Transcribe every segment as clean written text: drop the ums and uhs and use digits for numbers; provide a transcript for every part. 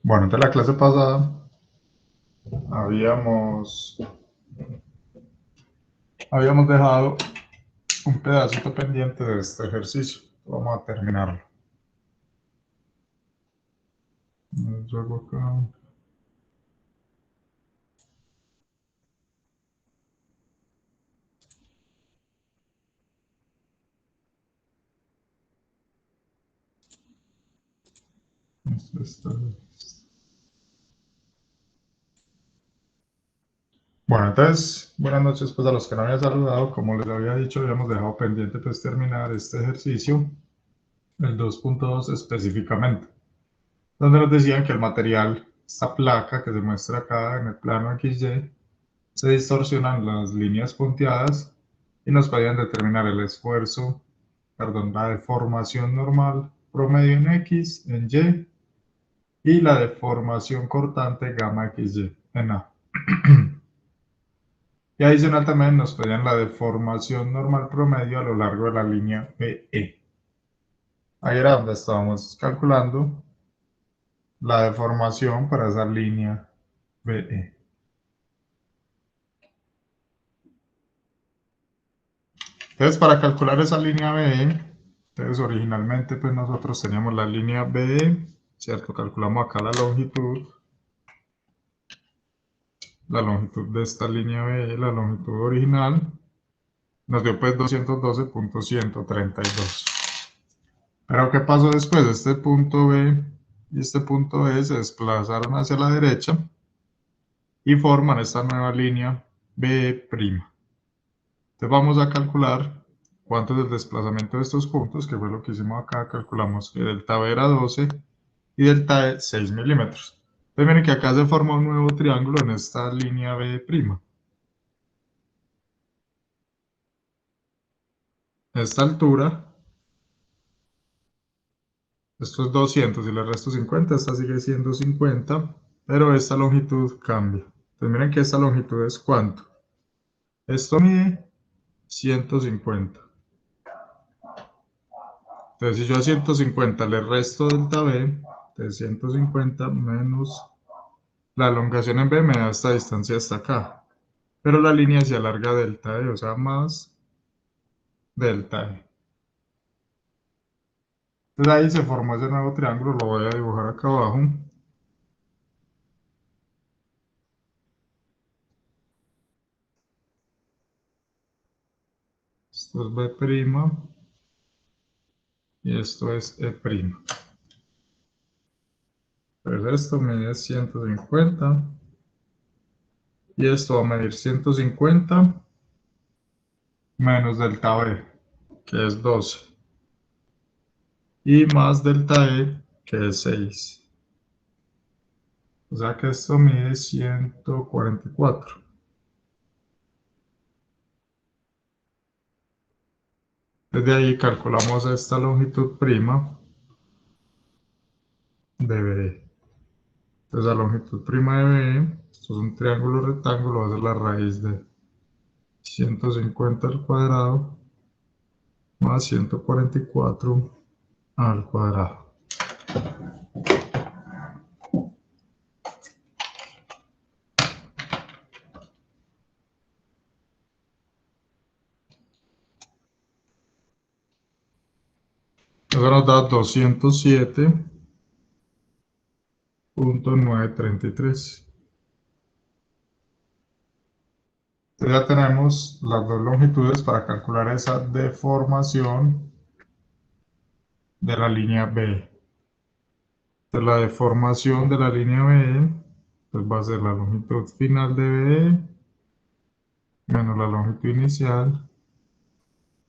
Bueno, entonces la clase pasada habíamos, habíamos dejado un pedacito pendiente de este ejercicio. Vamos a terminarlo. Luego acá. Bueno, entonces, buenas noches pues a los que no había saludado. Como les había dicho, habíamos dejado pendiente pues terminar este ejercicio, el 2.2 específicamente, donde nos decían que el material, esta placa que se muestra acá en el plano XY, se distorsionan las líneas punteadas y nos podían determinar el esfuerzo, perdón, la deformación normal promedio en X, en Y la deformación cortante gamma XY en A. Y adicional también nos pedían la deformación normal promedio a lo largo de la línea BE. Ahí era donde estábamos calculando la deformación para esa línea BE. Entonces, para calcular esa línea BE, entonces originalmente pues nosotros teníamos la línea BE, ¿cierto? Calculamos acá la longitud de esta línea BE, la longitud original, nos dio pues 212.132. Pero ¿qué pasó después? Este punto B y este punto E se desplazaron hacia la derecha y forman esta nueva línea BE'. Entonces vamos a calcular cuánto es el desplazamiento de estos puntos, que fue lo que hicimos acá. Calculamos que delta B era 12 y delta E 6 milímetros. Entonces miren que acá se forma un nuevo triángulo en esta línea B'E'. Esta altura, esto es 200 y le resto 50, esta sigue siendo 50, pero esta longitud cambia. Entonces miren que esta longitud es ¿cuánto? Esto mide 150. Entonces si yo a 150 le resto delta B, de 150 menos la elongación en B me da esta distancia hasta acá. Pero la línea se alarga delta E, o sea, más delta E. Entonces ahí se formó ese nuevo triángulo, lo voy a dibujar acá abajo. Esto es B' y esto es E'. Entonces esto mide 150 y esto va a medir 150 menos delta B, que es 12, y más delta E, que es 6. O sea que esto mide 144. Desde ahí calculamos esta longitud prima de BE. Entonces la longitud prima de BE, esto es un triángulo rectángulo, va a ser la raíz de 150 al cuadrado más 144 al cuadrado. Eso nos da 207.933. Entonces ya tenemos las dos longitudes para calcular esa deformación de la línea B. Entonces la deformación de la línea B pues va a ser la longitud final de BE menos la longitud inicial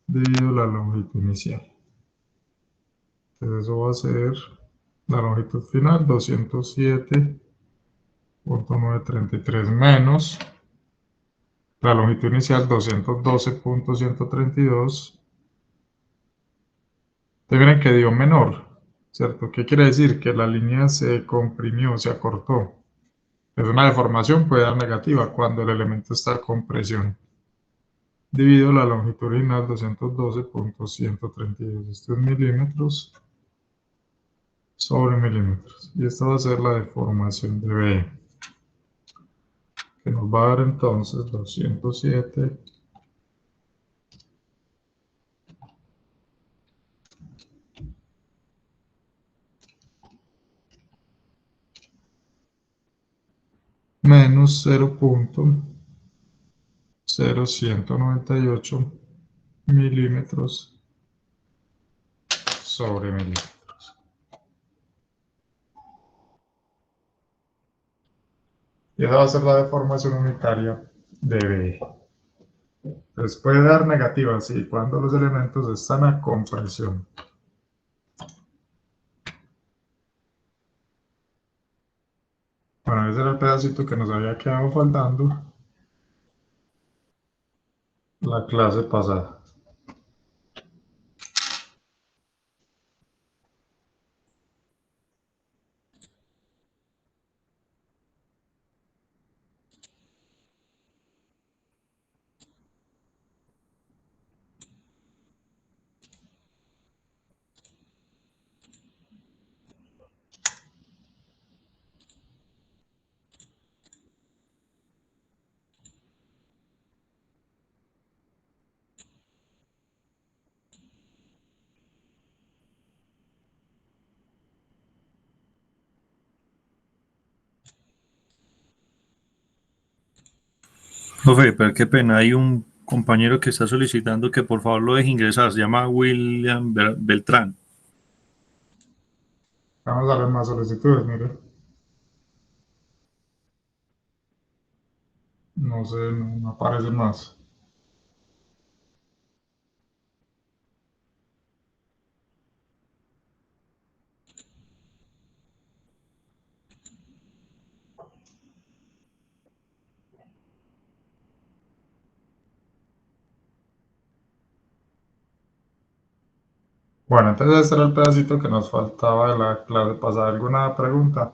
dividido la longitud inicial. Entonces eso va a ser la longitud final 207.933 menos la longitud inicial 212.132. Entonces miren que dio menor, ¿cierto? ¿Qué quiere decir? Que la línea se comprimió, se acortó. Es una deformación, puede dar negativa cuando el elemento está con presión. Dividido la longitud original 212.132. Esto es milímetros sobre milímetros. Y esta va a ser la deformación de B, que nos va a dar entonces 207 menos 0,0198 milímetros sobre milímetros. Y esa va a ser la deformación unitaria de B. Entonces puede dar negativa, sí, cuando los elementos están a compresión. Bueno, ese era el pedacito que nos había quedado faltando la clase pasada. Profe, pero qué pena, hay un compañero que está solicitando que por favor lo deje ingresar, se llama William Beltrán. Vamos a ver más solicitudes, mire. No sé, no aparecen más. Bueno, entonces este era el pedacito que nos faltaba de la clase pasada. ¿Alguna pregunta?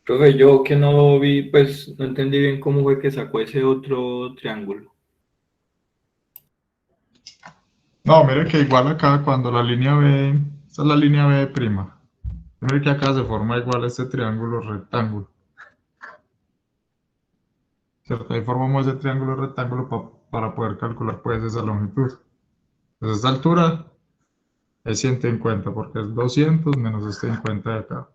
Profe, yo que no lo vi, pues no entendí bien cómo fue que sacó ese otro triángulo. No, mire que igual acá cuando la línea B, esta es la línea B prima. Mire que acá se forma igual este triángulo rectángulo. ¿Cierto? Ahí formamos ese triángulo rectángulo para poder calcular pues esa longitud. Entonces esta altura es 150 porque es 200 menos este 50 de acá.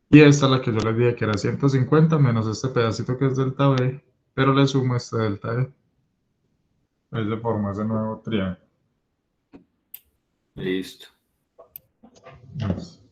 Y esta es la que yo les dije que era 150 menos este pedacito que es delta B, pero le sumo este delta E. Ahí se forma ese nuevo triángulo. Listo. Listo.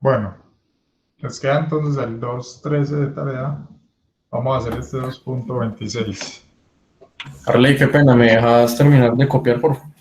Bueno, les queda entonces el 2.13 de tarea. Vamos a hacer este 2.26. Arley, qué pena, ¿me dejas terminar de copiar, por favor?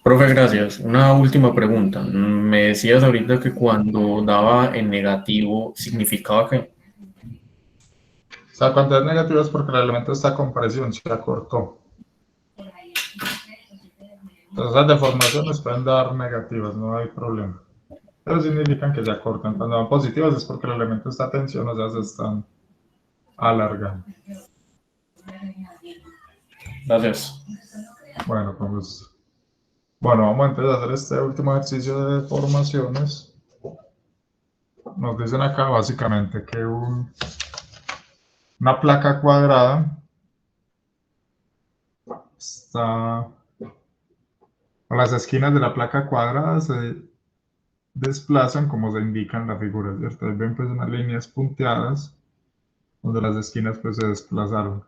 Profe, gracias. Una última pregunta. Me decías ahorita que cuando daba en negativo, ¿significaba que? O sea, cuando es negativo es porque el elemento está con presión, se acortó. Entonces las deformaciones pueden dar negativas, no hay problema. Pero significan que se acortan. Cuando van positivas es porque el elemento está a tensión, o sea, se están alargando. Gracias. Bueno, pues, bueno, vamos a empezar a hacer este último ejercicio de deformaciones. nos dicen acá básicamente que una placa cuadrada está, o las esquinas de la placa cuadrada se desplazan como se indica en la figura, ¿cierto? Ahí ven pues unas líneas punteadas donde las esquinas pues se desplazaron.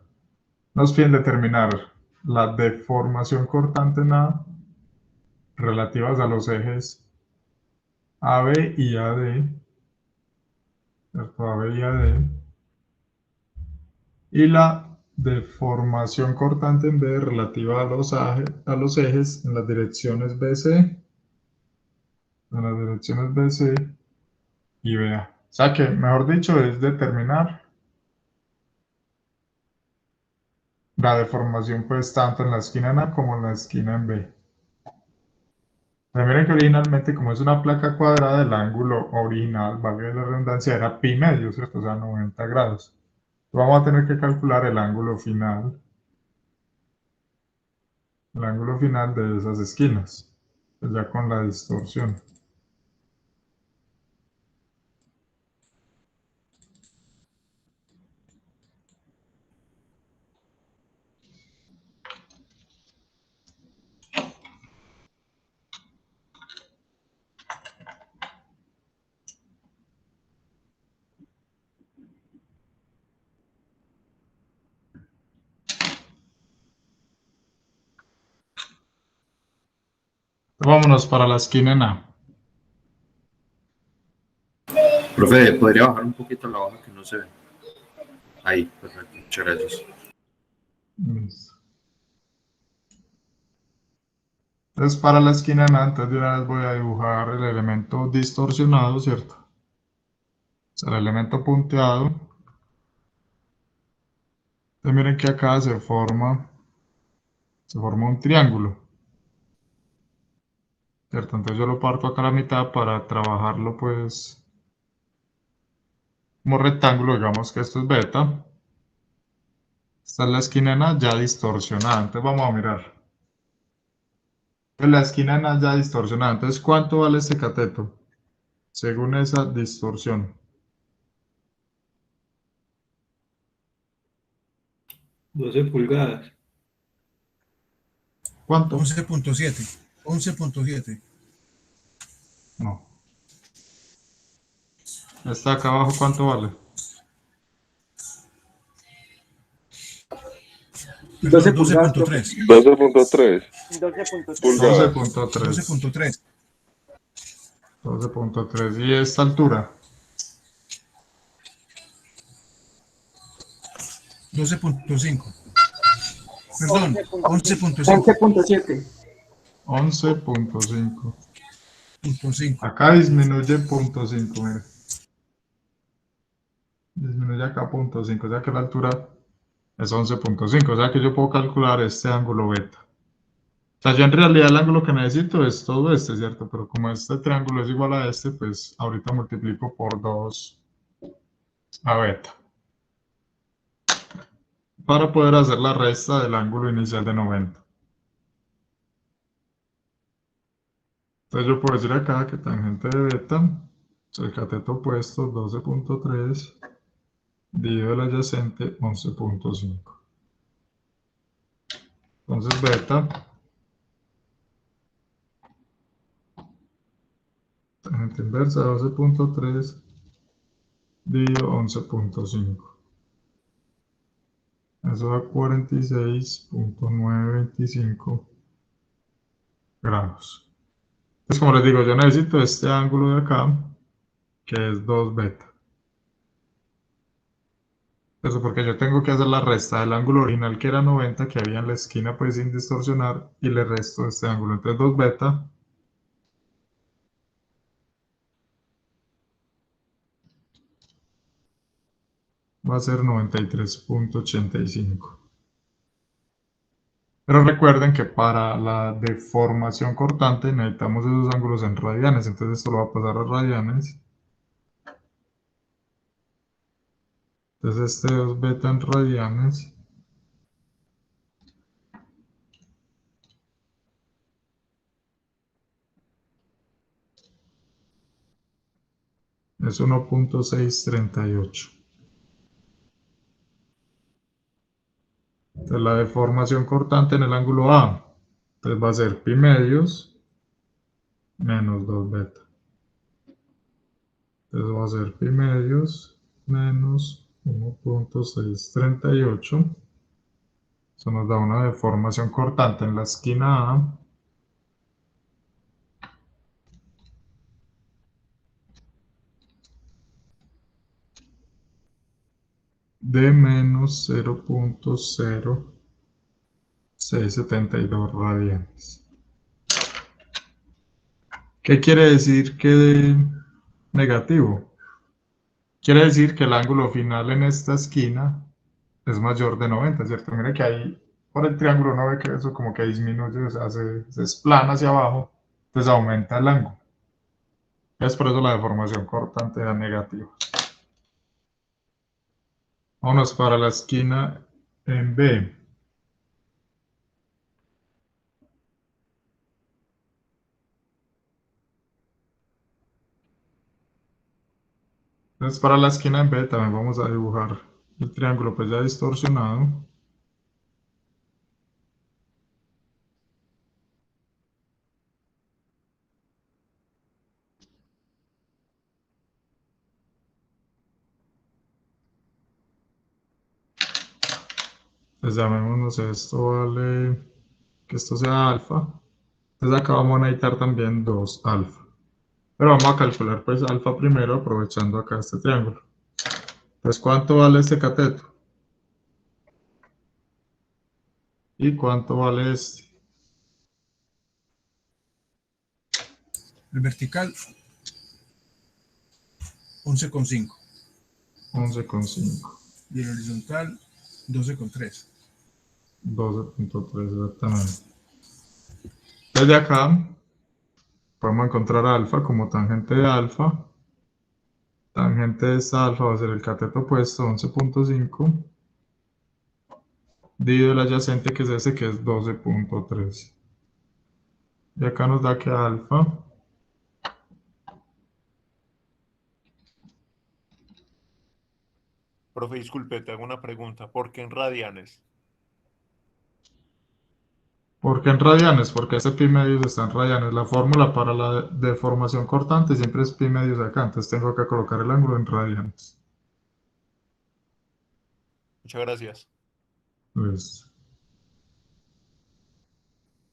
Nos piden determinar la deformación cortante en A relativas a los ejes AB y AD, ¿cierto? AB y AD, y la deformación cortante en B relativa a los ejes en las direcciones BC, y BA. O sea que, mejor dicho, es determinar la deformación pues tanto en la esquina en A como en la esquina en B. Pero miren que originalmente, como es una placa cuadrada, el ángulo original, valga la redundancia, era pi medio, ¿cierto? O sea, 90 grados. Vamos a tener que calcular el ángulo final de esas esquinas, pues ya con la distorsión. Vámonos para la esquina en A. Profe, ¿podría bajar un poquito la hoja que no se ve? Ahí, perfecto, muchas gracias. Listo. Entonces, para la esquina en A, entonces de una vez voy a dibujar el elemento distorsionado, ¿cierto? O sea, el elemento punteado. Entonces, miren que acá se forma un triángulo, ¿cierto? Entonces yo lo parto acá a la mitad para trabajarlo, pues, como rectángulo, digamos que esto es beta. Esta es la esquina en A ya distorsionada, entonces vamos a mirar. En la esquina en A ya distorsionada, entonces, ¿cuánto vale este cateto? Según esa distorsión. 12 pulgadas. ¿Cuánto? 11.7. 11.7. No. Esta acá abajo, ¿cuánto vale? Perdón, 12.3. 12.3 pulgadas. 12.3. 12.3. 12.3. ¿Y esta altura? 12.5. Perdón, 11.5. 11.7. 11.5. 11.5. Acá disminuye 0.5, mire. Disminuye acá 0.5, o sea que la altura es 11.5, o sea que yo puedo calcular este ángulo beta. O sea, yo en realidad el ángulo que necesito es todo este, ¿cierto? Pero como este triángulo es igual a este, pues ahorita multiplico por 2 a beta. Para poder hacer la resta del ángulo inicial de 90. Entonces yo puedo decir acá que tangente de beta, o sea, el cateto opuesto 12.3 dividido el adyacente 11.5. Entonces beta, tangente inversa 12.3 dividido 11.5. Eso da 46.925 grados. Pues como les digo, yo necesito este ángulo de acá, que es 2 beta. Eso porque yo tengo que hacer la resta del ángulo original que era 90, que había en la esquina pues sin distorsionar, y le resto este ángulo. Entonces 2 beta va a ser 93.85. Pero recuerden que para la deformación cortante necesitamos esos ángulos en radianes, entonces esto lo va a pasar a radianes. Entonces este 2 beta en radianes es 1.638. Entonces la deformación cortante en el ángulo A, entonces va a ser pi medios menos 2 beta. Entonces va a ser pi medios menos 1.638. Eso nos da una deformación cortante en la esquina A de menos 0.0672 radianes. ¿Qué quiere decir que de negativo? Quiere decir que el ángulo final en esta esquina es mayor de 90, ¿cierto? Mire que ahí por el triángulo uno ve que eso como que disminuye, o sea, se desplana hacia abajo, entonces aumenta el ángulo. Es por eso la deformación cortante da negativa. Vámonos para la esquina en B. Entonces para la esquina en B también vamos a dibujar el triángulo pues ya distorsionado. Pues llamémonos esto vale que esto sea alfa. Entonces acá vamos a necesitar también 2 alfa. Pero vamos a calcular pues alfa primero aprovechando acá este triángulo. Entonces, ¿cuánto vale este cateto? ¿Y cuánto vale este? El vertical, 11,5. 11,5. Y el horizontal, 12,3. 12.3 exactamente. Desde acá podemos encontrar alfa como tangente de alfa. Tangente de esta alfa va a ser el cateto opuesto, 11.5. Dividido el adyacente que es ese que es 12.3. Y acá nos da que alfa Profe, disculpe, te hago una pregunta. ¿Por qué en radianes? ¿por qué en radianes? Porque ese pi medios está en radianes. La fórmula para la deformación cortante siempre es pi medios acá. Entonces tengo que colocar el ángulo en radianes. Muchas gracias. Pues,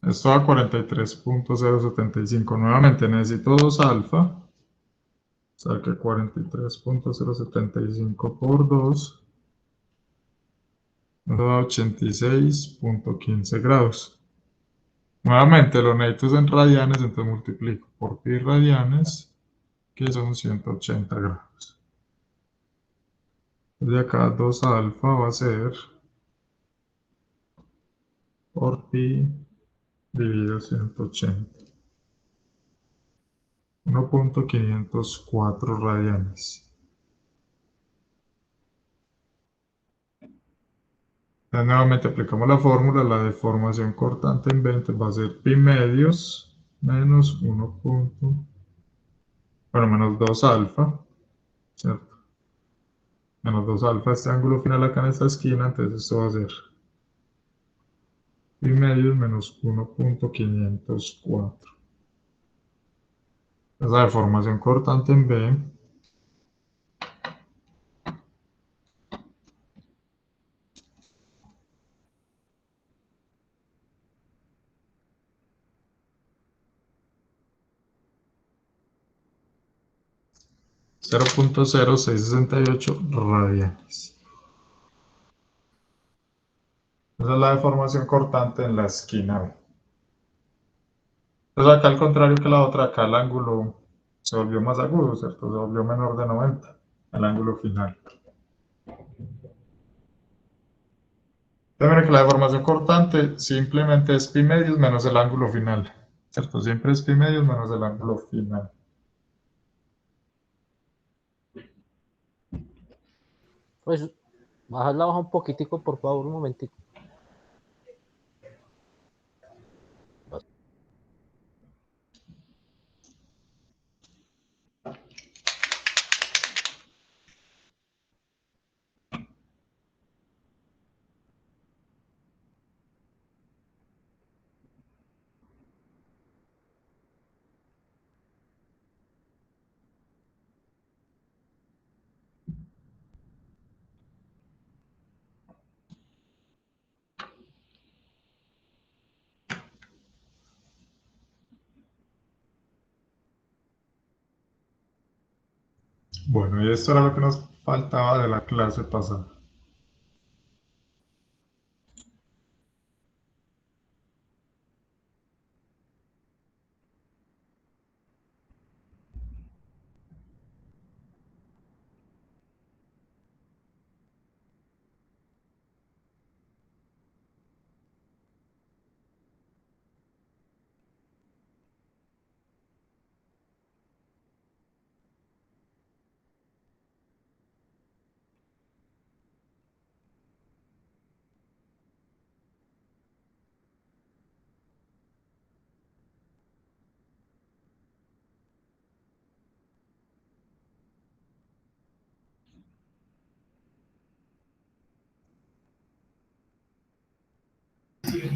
esto da 43.075. Nuevamente necesito 2 alfa. O sea que 43.075 por 2 nos da 86.15 grados. Nuevamente lo necesito en radianes, entonces multiplico por pi radianes, que son 180 grados. De acá 2 alfa va a ser por pi dividido 180. 1.504 radianes. Ya nuevamente aplicamos la fórmula, la deformación cortante en 20 va a ser pi medios menos 1. Bueno, menos 2 alfa, ¿cierto? Menos 2 alfa, este ángulo final acá en esta esquina, entonces esto va a ser pi medios menos 1.504. La deformación cortante en B 0.0668 radianes. Esa es la deformación cortante en la esquina B. Entonces acá al contrario que la otra, acá el ángulo se volvió más agudo, ¿cierto? Se volvió menor de 90, el ángulo final. Entonces, que la deformación cortante simplemente es pi medios menos el ángulo final, ¿cierto? Siempre es pi medios menos el ángulo final. Pues bajar la hoja un poquitico, por favor, un momentico. Bueno, y esto era lo que nos faltaba de la clase pasada.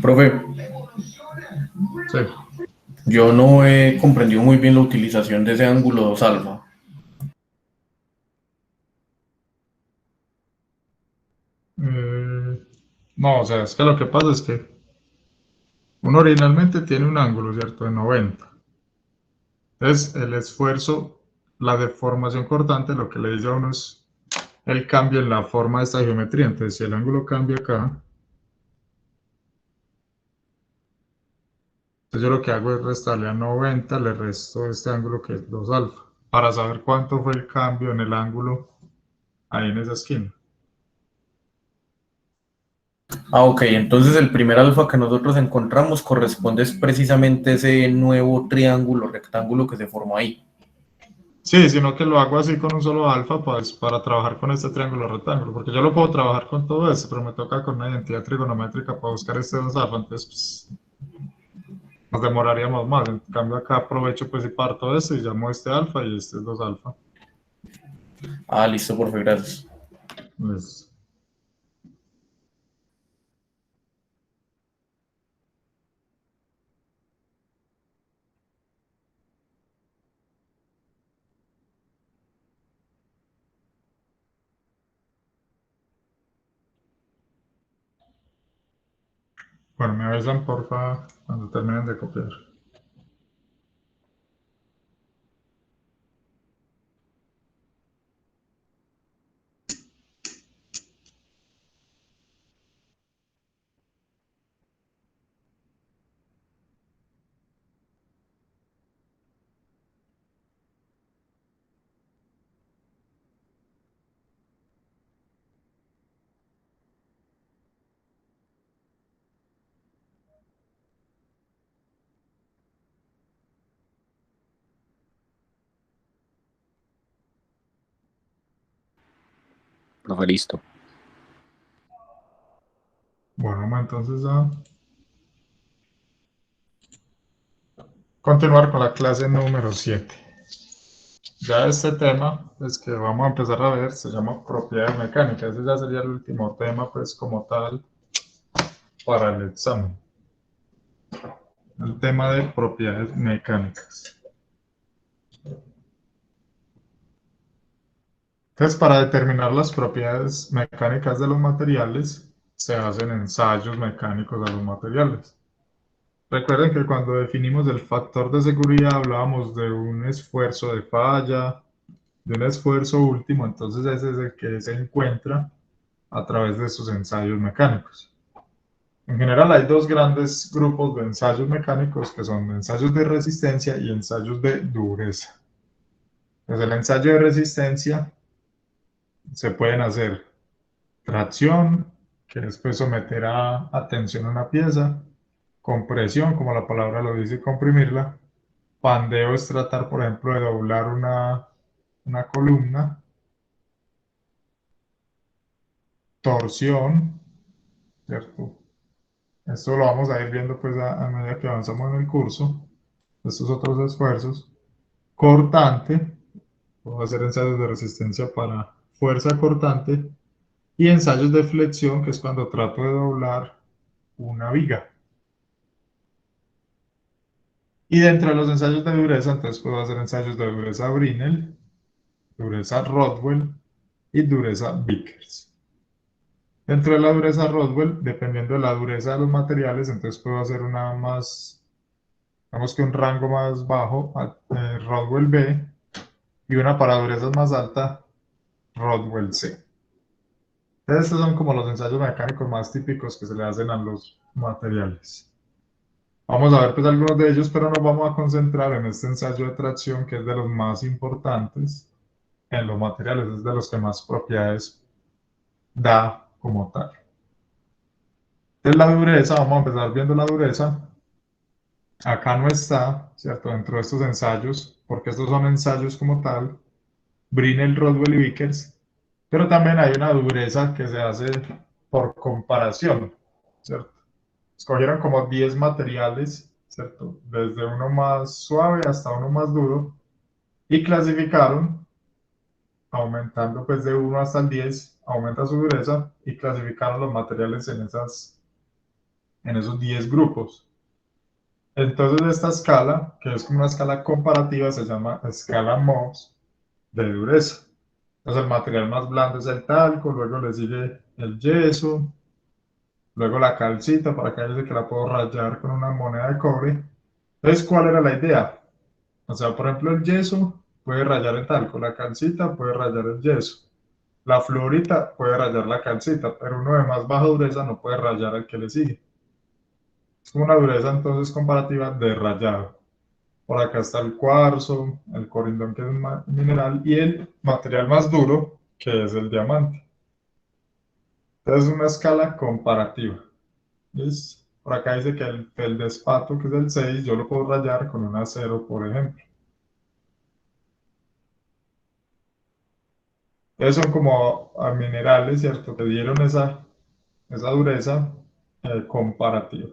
Profe, Sí. yo no he comprendido muy bien la utilización de ese ángulo 2 alfa. No, o sea, es que lo que pasa es que uno originalmente tiene un ángulo, ¿cierto? De 90. Entonces, el esfuerzo, la deformación cortante, lo que le dice a uno es el cambio en la forma de esta geometría. Entonces, si el ángulo cambia acá, entonces yo lo que hago es restarle a 90, le resto este ángulo que es 2 alfa, para saber cuánto fue el cambio en el ángulo ahí en esa esquina. Ah, ok, entonces el primer alfa que nosotros encontramos corresponde es precisamente ese nuevo triángulo rectángulo que se formó ahí. Sí, sino que lo hago así con un solo alfa pues, para trabajar con este triángulo rectángulo, porque yo lo puedo trabajar con todo eso, pero me toca con una identidad trigonométrica para buscar este 2 alfa, entonces pues, nos demoraríamos más. En cambio acá aprovecho pues y parto de este y llamo este alfa y este es 2 alfa. Ah, listo, profe, gracias. Pues, bueno, me avisan porfa cuando terminen de copiar. Profe, listo. Bueno, vamos entonces a continuar con la clase número 7. Ya este tema, pues que vamos a empezar a ver, se llama propiedades mecánicas. Ese ya sería el último tema, pues como tal, para el examen. El tema de propiedades mecánicas. Entonces, para determinar las propiedades mecánicas de los materiales, se hacen ensayos mecánicos a los materiales. Recuerden que cuando definimos el factor de seguridad hablábamos de un esfuerzo de falla, de un esfuerzo último, entonces ese es el que se encuentra a través de estos ensayos mecánicos. En general hay dos grandes grupos de ensayos mecánicos que son ensayos de resistencia y ensayos de dureza. Desde el ensayo de resistencia se pueden hacer tracción, que después someterá a tensión una pieza, compresión, como la palabra lo dice, comprimirla, pandeo es tratar, por ejemplo, de doblar una columna, torsión, ¿cierto? Esto lo vamos a ir viendo pues a medida que avanzamos en el curso, estos otros esfuerzos. Cortante, puedo hacer ensayos de resistencia para fuerza cortante, y ensayos de flexión, que es cuando trato de doblar una viga. Y dentro de los ensayos de dureza, entonces puedo hacer ensayos de dureza Brinell, dureza Rodwell y dureza Vickers. Dentro de la dureza Rodwell, dependiendo de la dureza de los materiales, entonces puedo hacer una más, digamos que un rango más bajo, Rodwell B, y una para durezas más alta, Rodwell C. Estos son como los ensayos mecánicos más típicos que se le hacen a los materiales. Vamos a ver pues algunos de ellos, pero nos vamos a concentrar en este ensayo de tracción, que es de los más importantes en los materiales, es de los que más propiedades da como tal. Entonces la dureza, vamos a empezar viendo la dureza. Acá no está, ¿cierto? Dentro de estos ensayos, porque estos son ensayos como tal, Brinell, Rodwell y Vickers, pero también hay una dureza que se hace por comparación, ¿cierto? Escogieron como 10 materiales, ¿cierto? Desde uno más suave hasta uno más duro, y clasificaron, aumentando pues de 1 hasta el 10, aumenta su dureza, y clasificaron los materiales en esos 10 grupos. Entonces esta escala, que es como una escala comparativa, se llama escala Mohs de dureza. Entonces el material más blando es el talco, luego le sigue el yeso, luego la calcita, para que dice que la puedo rayar con una moneda de cobre. Entonces, ¿cuál era la idea? O sea, por ejemplo, el yeso puede rayar el talco, la calcita puede rayar el yeso, la fluorita puede rayar la calcita, pero uno de más baja dureza no puede rayar al que le sigue. Es como una dureza entonces comparativa de rayado. Por acá está el cuarzo, el corindón, que es un mineral, y el material más duro, que es el diamante. Entonces es una escala comparativa. ¿Listo? Por acá dice que el feldespato, que es el 6, yo lo puedo rayar con un acero, por ejemplo. Entonces son como minerales, ¿cierto? Que dieron esa dureza comparativa.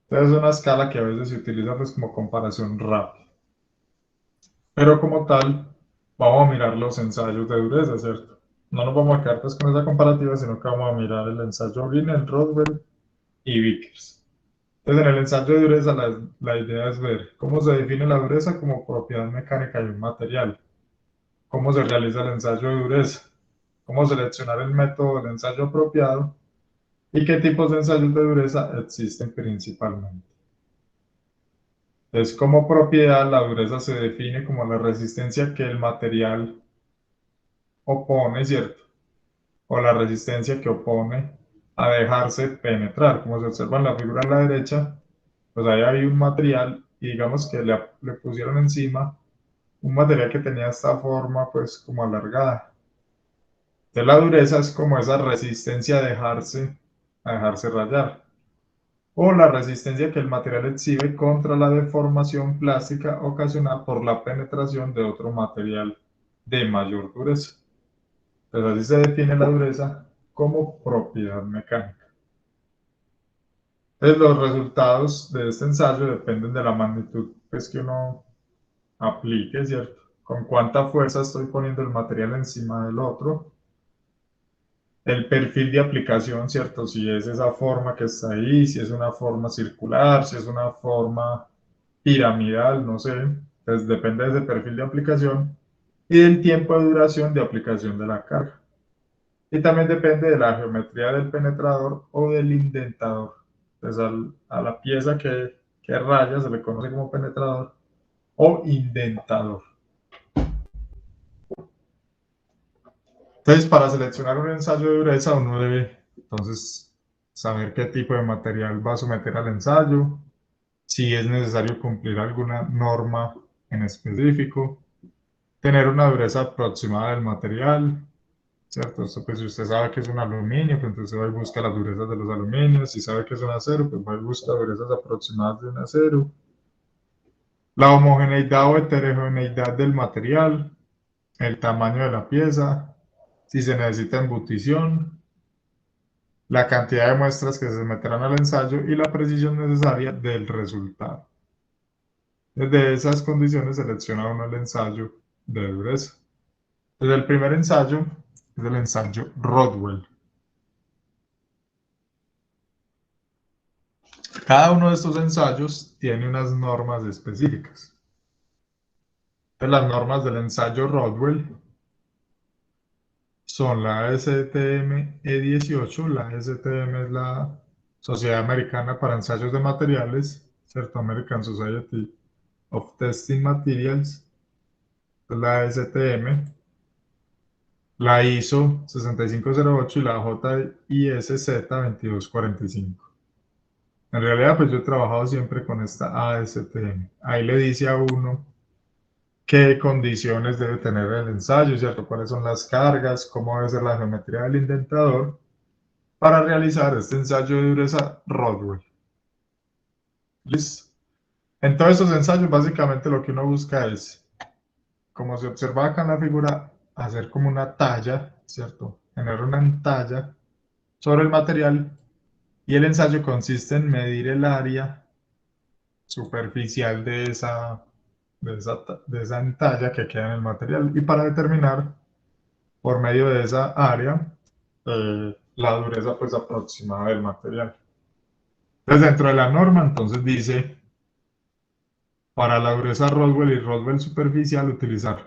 Entonces es una escala que a veces se utiliza pues como comparación rápida. Pero como tal, vamos a mirar los ensayos de dureza, ¿cierto? No nos vamos a quedar pues con esa comparativa, sino que vamos a mirar el ensayo Brinell, Rodwell y Vickers. Entonces en el ensayo de dureza la idea es ver cómo se define la dureza como propiedad mecánica de un material, cómo se realiza el ensayo de dureza, cómo seleccionar el método del ensayo apropiado y qué tipos de ensayos de dureza existen principalmente. Es como propiedad, la dureza se define como la resistencia que el material opone, ¿cierto? O la resistencia que opone a dejarse penetrar. Como se observa en la figura a la derecha, pues ahí hay un material y digamos que le pusieron encima un material que tenía esta forma pues como alargada. Entonces la dureza es como esa resistencia a dejarse rayar, o la resistencia que el material exhibe contra la deformación plástica ocasionada por la penetración de otro material de mayor dureza. Entonces así se define la dureza como propiedad mecánica. Entonces los resultados de este ensayo dependen de la magnitud pues, que uno aplique, ¿cierto? Con cuánta fuerza estoy poniendo el material encima del otro. El perfil de aplicación, ¿cierto? Si es esa forma que está ahí, si es una forma circular, si es una forma piramidal, no sé. Entonces depende de ese perfil de aplicación y del tiempo de duración de aplicación de la carga. Y también depende de la geometría del penetrador o del indentador. Entonces a la pieza que raya se le conoce como penetrador o indentador. Entonces, para seleccionar un ensayo de dureza, uno debe entonces saber qué tipo de material va a someter al ensayo, si es necesario cumplir alguna norma en específico, tener una dureza aproximada del material, ¿cierto? Esto, pues si usted sabe que es un aluminio, pues entonces va y busca las durezas de los aluminios. Si sabe que es un acero, pues va y busca durezas aproximadas de un acero. La homogeneidad o heterogeneidad del material, el tamaño de la pieza, si se necesita embutición, la cantidad de muestras que se meterán al ensayo y la precisión necesaria del resultado. Desde esas condiciones selecciona uno el ensayo de dureza. Desde el primer ensayo es el ensayo Rodwell. Cada uno de estos ensayos tiene unas normas específicas. Entonces, las normas del ensayo Rodwell son la ASTM E18. La ASTM es la Sociedad Americana para Ensayos de Materiales, ¿cierto? American Society of Testing Materials. la STM, la ISO 6508 y la JISZ 2245. En realidad, pues yo he trabajado siempre con esta ASTM. Ahí le dice a uno qué condiciones debe tener el ensayo, ¿cierto? Cuáles son las cargas, cómo debe ser la geometría del indentador para realizar este ensayo de dureza Rodwell. ¿Listo? En todos estos ensayos, básicamente lo que uno busca es, como se observa acá en la figura, hacer como una talla, ¿cierto? Generar una talla sobre el material, y el ensayo consiste en medir el área superficial de esa entalla que queda en el material, y para determinar por medio de esa área la dureza pues aproximada del material. Entonces, dentro de la norma, entonces dice, para la dureza Rodwell y Rodwell superficial, utilizar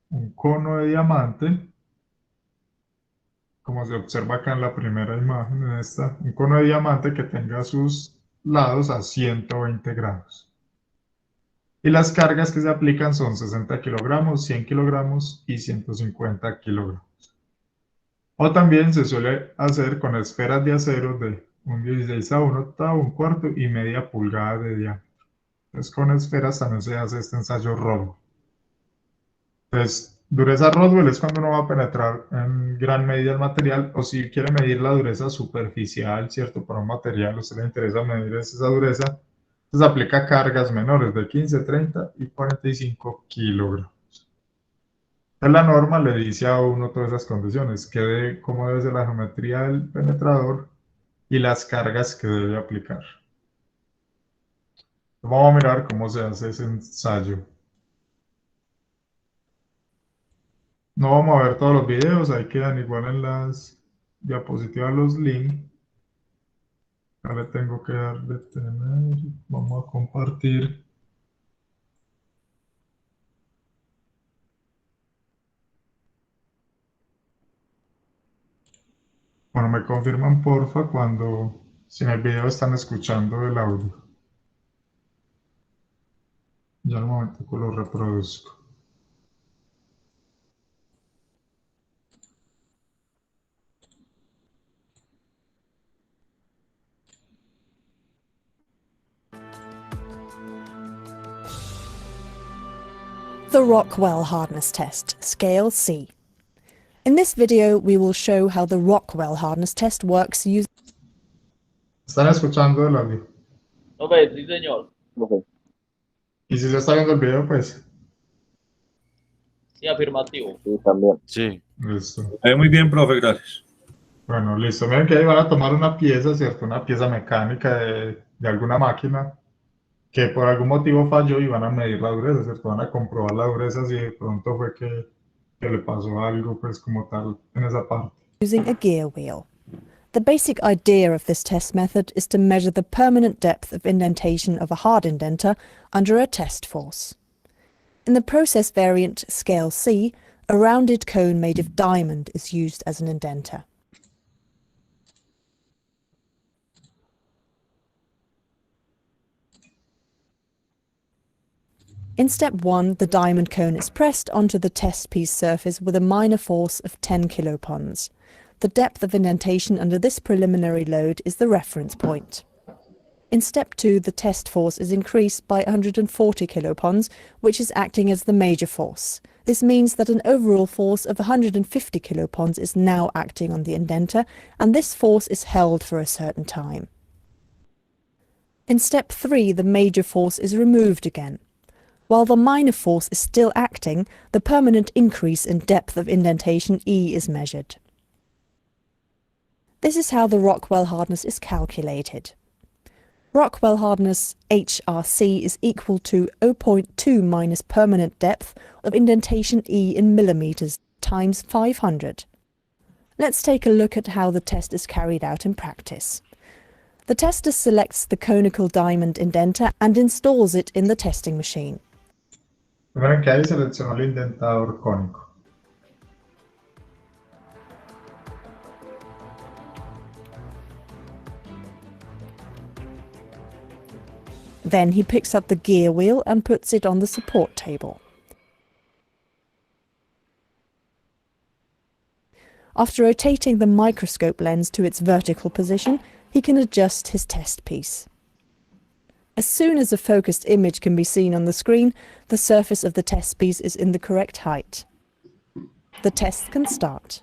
un cono de diamante, como se observa acá en la primera imagen, en esta, un cono de diamante que tenga sus lados a 120 grados. Y las cargas que se aplican son 60 kilogramos, 100 kilogramos y 150 kilogramos. O también se suele hacer con esferas de acero de un 16 a 1 octavo, un cuarto y media pulgada de diámetro. Entonces con esferas también se hace este ensayo Rodwell. Entonces, dureza Rodwell es cuando uno va a penetrar en gran medida el material, o si quiere medir la dureza superficial, ¿cierto? Para un material, a usted le interesa medir esa dureza, entonces aplica cargas menores de 15, 30 y 45 kilogramos. Entonces la norma le dice a uno todas esas condiciones, cómo debe ser la geometría del penetrador y las cargas que debe aplicar. Vamos a mirar cómo se hace ese ensayo. No vamos a ver todos los videos, ahí quedan igual en las diapositivas los links. Ahora le tengo que dar detener, vamos a compartir. Bueno, me confirman porfa si en el video están escuchando el audio. Ya en un momento lo reproduzco. The Rockwell Hardness Test, Scale C. In this video, we will show how the Rockwell Hardness Test works using... ¿Están escuchando el audio? Sí, señor. Y si se está viendo el video, pues. Sí, afirmativo. Sí, también. Sí. Listo. Muy bien, profe, gracias. Bueno, listo. Miren que ahí van a tomar una pieza, ¿cierto? Una pieza mecánica de alguna máquina que por algún motivo falló y van a medir la dureza, ¿cierto? Van a comprobar la dureza si de pronto fue que le pasó algo, pues como tal, en esa parte. Using a gear wheel. The basic idea of this test method is to measure the permanent depth of indentation of a hard indenter under a test force. In the process variant Scale C, a rounded cone made of diamond is used as an indenter. In step 1, the diamond cone is pressed onto the test piece surface with a minor force of 10 kilopons. The depth of indentation under this preliminary load is the reference point. In step 2, the test force is increased by 140 kilopons, which is acting as the major force. This means that an overall force of 150 kilopons is now acting on the indenter, and this force is held for a certain time. In step 3, the major force is removed again. While the minor force is still acting, the permanent increase in depth of indentation E is measured. This is how the Rockwell hardness is calculated. Rockwell hardness HRC is equal to 0.2 minus permanent depth of indentation E in millimeters times 500. Let's take a look at how the test is carried out in practice. The tester selects the conical diamond indenter and installs it in the testing machine. Miren que ahí seleccionó el indentador cónico. Then he picks up the gear wheel and puts it on the support table. After rotating the microscope lens to its vertical position, he can adjust his test piece. As soon as a focused image can be seen on the screen, the surface of the test piece is in the correct height. The test can start.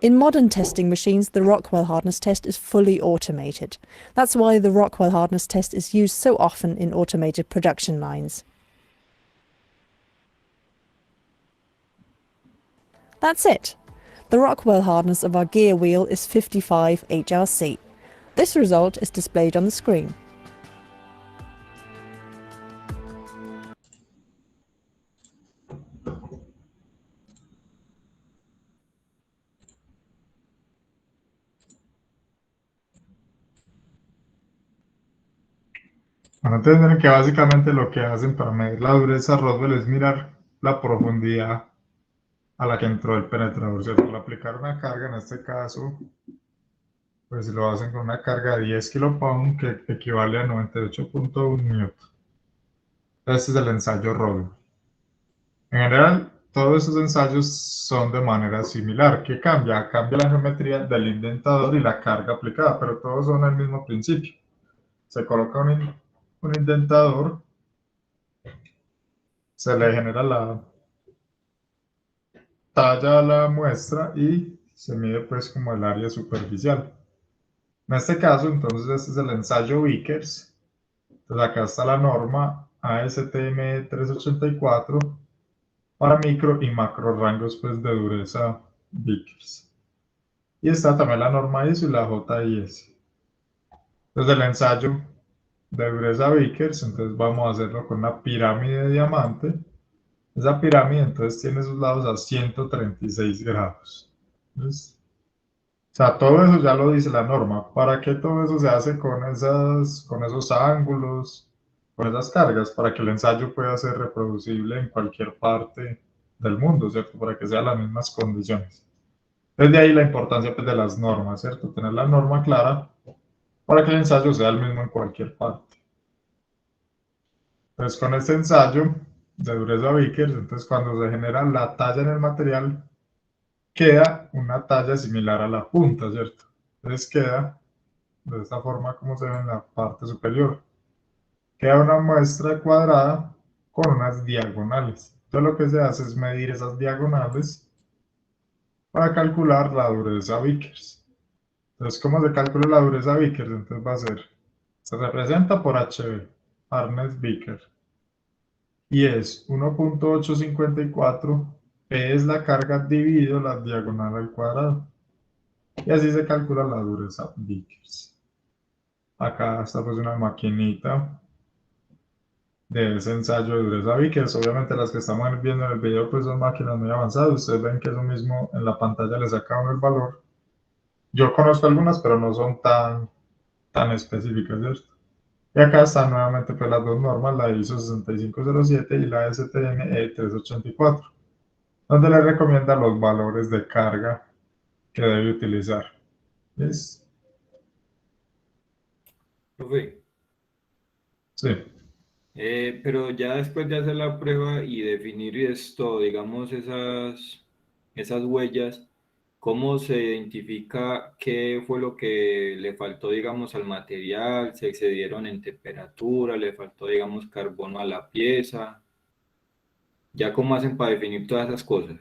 In modern testing machines, the Rockwell hardness test is fully automated. That's why the Rockwell hardness test is used so often in automated production lines. That's it. The Rockwell hardness of our gear wheel is 55 HRC. This result is displayed on the screen. Bueno, entonces miren que básicamente lo que hacen para medir la dureza Rockwell es mirar la profundidad a la que entró el penetrador, ¿cierto? Al aplicar una carga, en este caso, pues lo hacen con una carga de 10 kilopound que equivale a 98.1 newton. Este es el ensayo Rockwell. En general, todos esos ensayos son de manera similar. ¿Qué cambia? Cambia la geometría del indentador y la carga aplicada, pero todos son el mismo principio. Se coloca un indentador, se le genera la talla a la muestra y se mide pues como el área superficial. En este caso, entonces, este es el ensayo Vickers. Entonces acá está la norma ASTM 384 para micro y macro rangos pues, de dureza Vickers. Y está también la norma ISO y la JIS. Entonces el ensayo de dureza Vickers, entonces vamos a hacerlo con una pirámide de diamante. Esa pirámide entonces tiene sus lados a 136 grados. ¿Ves? O sea, todo eso ya lo dice la norma. ¿Para qué todo eso se hace con esos ángulos, con esas cargas? Para que el ensayo pueda ser reproducible en cualquier parte del mundo, ¿cierto? Para que sean las mismas condiciones. Desde ahí la importancia pues, de las normas, ¿cierto? Tener la norma clara para que el ensayo sea el mismo en cualquier parte. Entonces, con este ensayo de dureza Vickers, entonces cuando se genera la talla en el material, queda una talla similar a la punta, ¿cierto? Entonces queda de esta forma como se ve en la parte superior. Queda una muestra cuadrada con unas diagonales. Entonces lo que se hace es medir esas diagonales para calcular la dureza Vickers. Entonces, ¿cómo se calcula la dureza Vickers? Entonces va a ser, se representa por HB, Hardness Vickers, y es 1.854, P es la carga dividido la diagonal al cuadrado. Y así se calcula la dureza Vickers. Acá está pues una maquinita de ese ensayo de dureza Vickers. Obviamente las que estamos viendo en el video pues son máquinas muy avanzadas. Ustedes ven que eso mismo en la pantalla les saca uno el valor. Yo conozco algunas, pero no son tan específicas, ¿cierto? Y acá están nuevamente pues las dos normas, la ISO 6507 y la STM 384, donde le recomienda los valores de carga que debe utilizar. ¿Ves? Profe, Sí. pero ya después de hacer la prueba y definir esto, digamos, esas huellas, ¿cómo se identifica qué fue lo que le faltó, digamos, al material? ¿Se excedieron en temperatura? ¿Le faltó, digamos, carbono a la pieza? ¿Ya cómo hacen para definir todas esas cosas?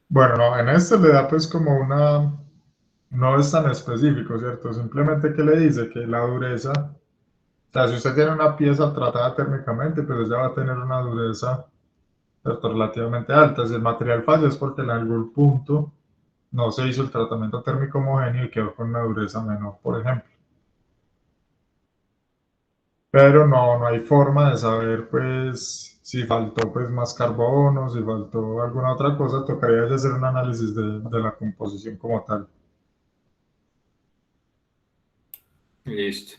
Bueno, no, en este le da pues como no es tan específico, ¿cierto? Simplemente que le dice que la dureza, o sea, si usted tiene una pieza tratada térmicamente, pues ella va a tener una dureza, ¿cierto? Relativamente alta. Si el material falla es porque en algún punto no se hizo el tratamiento térmico homogéneo y quedó con una dureza menor, por ejemplo. Pero no hay forma de saber, pues, si faltó pues, más carbono, si faltó alguna otra cosa, tocaría hacer un análisis de la composición como tal. Listo.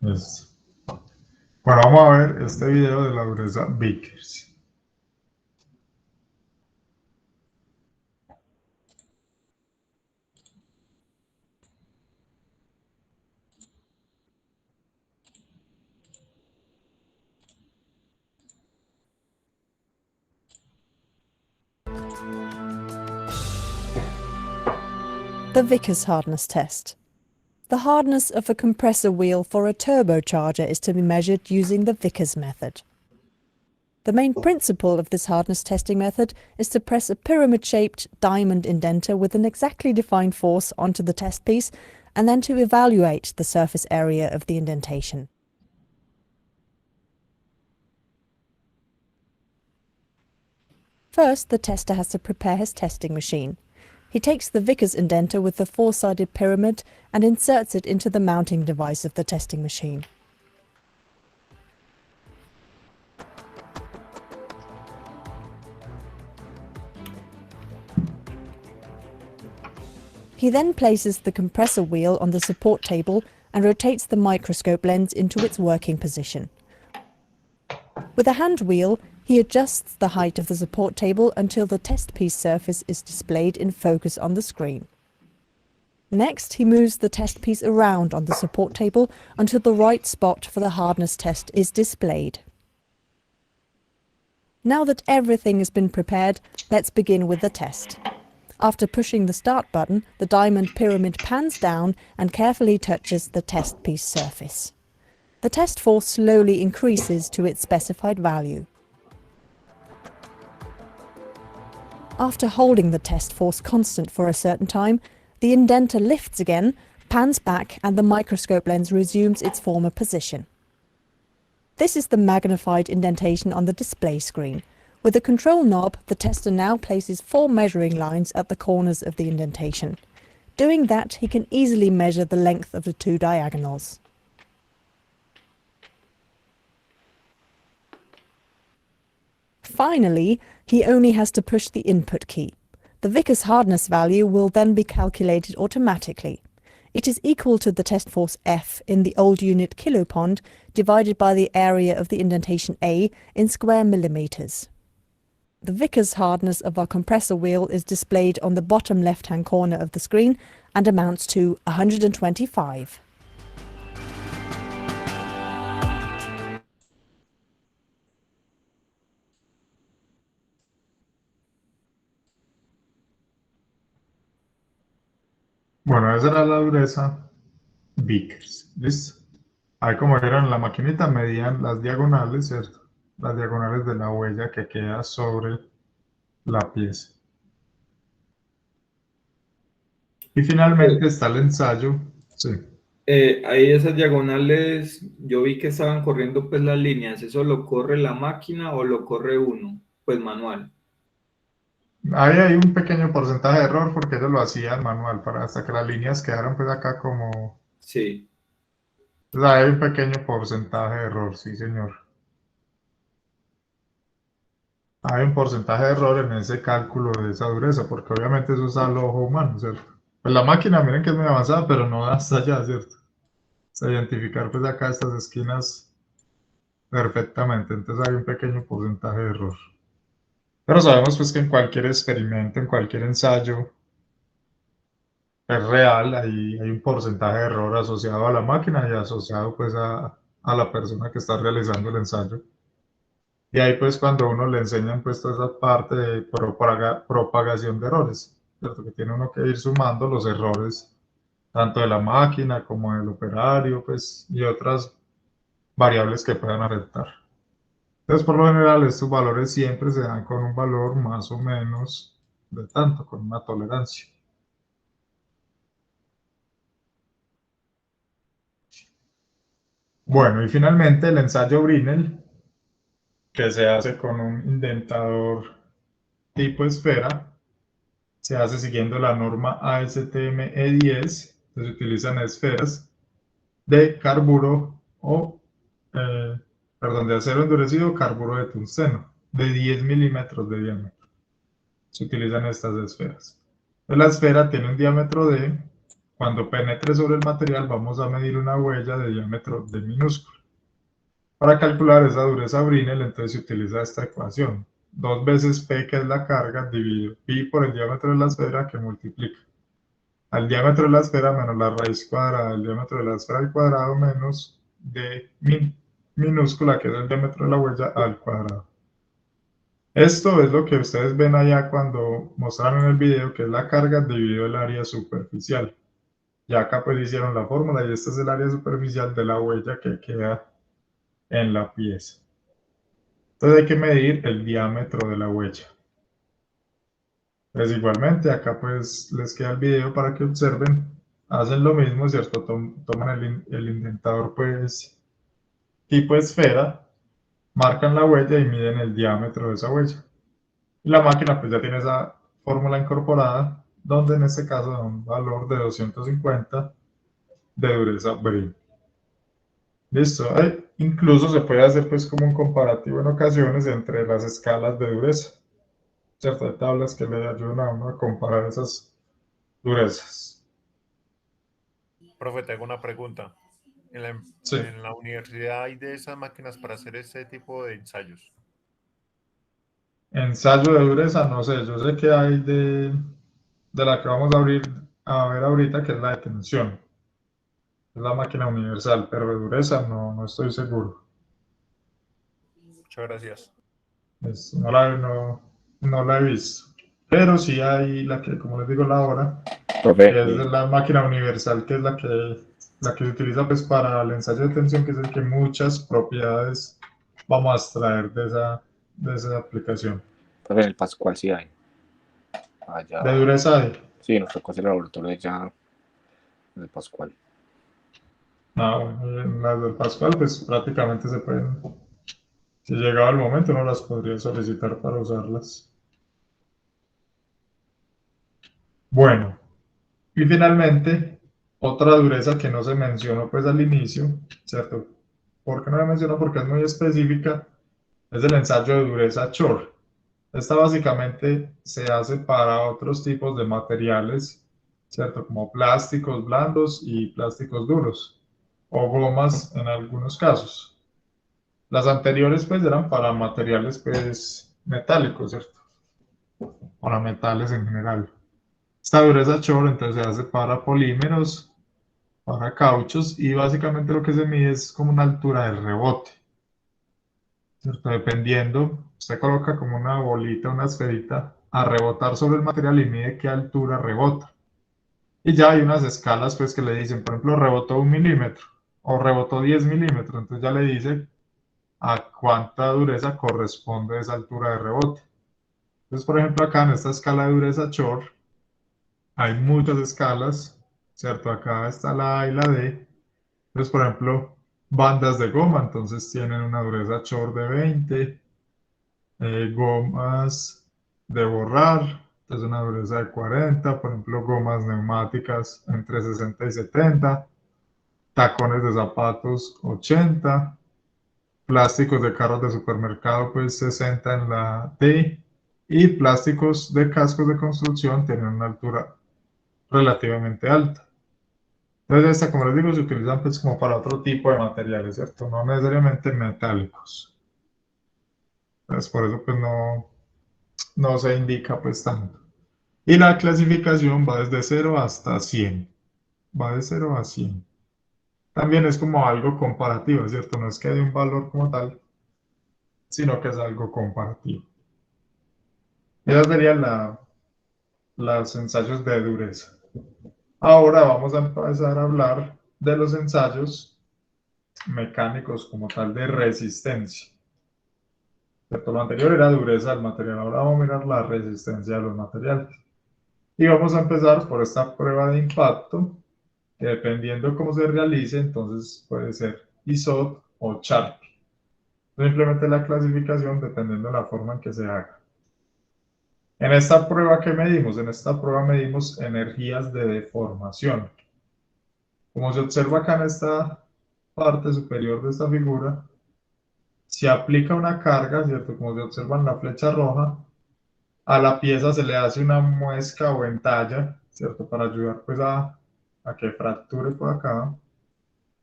Es- Bueno, vamos a ver este video de la dureza Vickers. The Vickers hardness test. The hardness of a compressor wheel for a turbocharger is to be measured using the Vickers method. The main principle of this hardness testing method is to press a pyramid-shaped diamond indenter with an exactly defined force onto the test piece and then to evaluate the surface area of the indentation. First, the tester has to prepare his testing machine. He takes the Vickers indenter with the four-sided pyramid and inserts it into the mounting device of the testing machine. He then places the compressor wheel on the support table and rotates the microscope lens into its working position. With a hand wheel, he adjusts the height of the support table until the test piece surface is displayed in focus on the screen. Next, he moves the test piece around on the support table until the right spot for the hardness test is displayed. Now that everything has been prepared, let's begin with the test. After pushing the start button, the diamond pyramid pans down and carefully touches the test piece surface. The test force slowly increases to its specified value. After holding the test force constant for a certain time, the indenter lifts again, pans back, and the microscope lens resumes its former position. This is the magnified indentation on the display screen. With the control knob, the tester now places 4 measuring lines at the corners of the indentation. Doing that, he can easily measure the length of the 2 diagonals. Finally, he only has to push the input key. The Vickers hardness value will then be calculated automatically. It is equal to the test force F in the old unit kilopond divided by the area of the indentation A in square millimeters. The Vickers hardness of our compressor wheel is displayed on the bottom left-hand corner of the screen and amounts to 125. Bueno, esa era la dureza Vickers. ¿Listo? Ahí como vieron en la maquinita medían las diagonales, ¿cierto? Las diagonales de la huella que queda sobre la pieza. Y finalmente está el ensayo. Sí. Ahí esas diagonales, yo vi que estaban corriendo pues las líneas. ¿Eso lo corre la máquina o lo corre uno? Pues manual. Ahí hay un pequeño porcentaje de error porque ellos lo hacían manual hasta que las líneas quedaron pues acá como... Sí. O sea, hay un pequeño porcentaje de error, sí señor. Hay un porcentaje de error en ese cálculo de esa dureza, porque obviamente eso es al ojo humano, ¿cierto? Pues la máquina, miren que es muy avanzada, pero no da hasta allá, ¿cierto? O sea, identificar pues acá estas esquinas perfectamente, entonces hay un pequeño porcentaje de error. Pero sabemos pues que en cualquier experimento, en cualquier ensayo, es real, hay un porcentaje de error asociado a la máquina y asociado pues a la persona que está realizando el ensayo. Y ahí pues cuando uno le enseñan pues toda esa parte de propagación de errores, ¿cierto? Que tiene uno que ir sumando los errores tanto de la máquina como del operario pues y otras variables que puedan afectar. Entonces por lo general estos valores siempre se dan con un valor más o menos de tanto, con una tolerancia. Bueno, y finalmente el ensayo Brinell, que se hace con un indentador tipo esfera, se hace siguiendo la norma ASTM E10, se utilizan esferas de carburo de acero endurecido o carburo de tungsteno, de 10 milímetros de diámetro. Se utilizan estas esferas. La esfera tiene un diámetro de, cuando penetre sobre el material, vamos a medir una huella de diámetro de minúsculo. Para calcular esa dureza Brinell, entonces se utiliza esta ecuación. 2 veces P, que es la carga, dividido pi por el diámetro de la esfera, que multiplica al diámetro de la esfera menos la raíz cuadrada del diámetro de la esfera al cuadrado menos de minúscula, que es el diámetro de la huella, al cuadrado. Esto es lo que ustedes ven allá cuando mostraron en el video, que es la carga dividido el área superficial. Ya acá pues hicieron la fórmula y este es el área superficial de la huella que queda en la pieza. Entonces hay que medir el diámetro de la huella. Pues igualmente acá pues les queda el video para que observen. Hacen lo mismo, ¿cierto? Toman el indentador pues tipo esfera, marcan la huella y miden el diámetro de esa huella. Y la máquina pues ya tiene esa fórmula incorporada, donde en este caso da un valor de 250 de dureza brin. Listo. Incluso se puede hacer pues como un comparativo en ocasiones entre las escalas de dureza. ¿Cierto? Hay tablas que le ayudan a uno a comparar esas durezas. Profe, te hago una pregunta. Sí. En la universidad hay de esas máquinas para hacer este tipo de ensayos. Ensayo de dureza, no sé, yo sé que hay de la que vamos a ver ahorita, que es la de tensión. Es la máquina universal, pero de dureza no estoy seguro. Muchas gracias. No la he visto. Pero sí hay la que, como les digo, la hora, Profe, que es la máquina universal, que es la que se utiliza pues para el ensayo de tensión, que es el que muchas propiedades vamos a extraer de esa aplicación. profe, en el Pascual sí hay. Allá. De dureza hay. Sí, nos tocó hacer el laboratorio ya en el Pascual. No, en las del Pascual pues prácticamente se pueden, si llegaba el momento, no las podría solicitar para usarlas. Bueno, y finalmente, otra dureza que no se mencionó pues al inicio, ¿cierto? ¿Por qué no la menciono? Porque es muy específica, es el ensayo de dureza Shore. Esta básicamente se hace para otros tipos de materiales, ¿cierto? Como plásticos blandos y plásticos duros, o gomas en algunos casos. Las anteriores pues eran para materiales pues metálicos, ¿cierto? Para metales en general. Esta dureza Shore entonces se hace para polímeros, para cauchos, y básicamente lo que se mide es como una altura del rebote, ¿cierto? Dependiendo, usted coloca como una bolita, una esferita a rebotar sobre el material y mide qué altura rebota. Y ya hay unas escalas pues que le dicen, por ejemplo, rebotó 1 milímetro o rebotó 10 milímetros, entonces ya le dice a cuánta dureza corresponde esa altura de rebote. Entonces, por ejemplo, acá en esta escala de dureza Shore hay muchas escalas, ¿cierto? Acá está la A y la D. Entonces, por ejemplo, bandas de goma, entonces tienen una dureza Shore de 20, gomas de borrar, entonces una dureza de 40, por ejemplo, gomas neumáticas entre 60 y 70, tacones de zapatos 80, plásticos de carros de supermercado pues 60 en la D, y plásticos de cascos de construcción tienen una altura relativamente alta. Entonces, esta, como les digo, se utilizan pues como para otro tipo de materiales, ¿cierto? No necesariamente metálicos. Entonces, por eso pues no se indica pues tanto. Y la clasificación va desde 0 hasta 100. Va de 0 a 100. También es como algo comparativo, ¿cierto? No es que haya un valor como tal, sino que es algo comparativo. Esas serían los ensayos de dureza. Ahora vamos a empezar a hablar de los ensayos mecánicos como tal de resistencia. ¿Cierto? Lo anterior era dureza del material, ahora vamos a mirar la resistencia de los materiales. Y vamos a empezar por esta prueba de impacto, que dependiendo cómo se realice, entonces puede ser ISOT o Charpy. Simplemente la clasificación dependiendo de la forma en que se haga. En esta prueba, ¿qué medimos? En esta prueba medimos energías de deformación. Como se observa acá en esta parte superior de esta figura, se aplica una carga, ¿cierto? Como se observa en la flecha roja, a la pieza se le hace una muesca o entalla, ¿cierto? Para ayudar pues a que fracture por acá.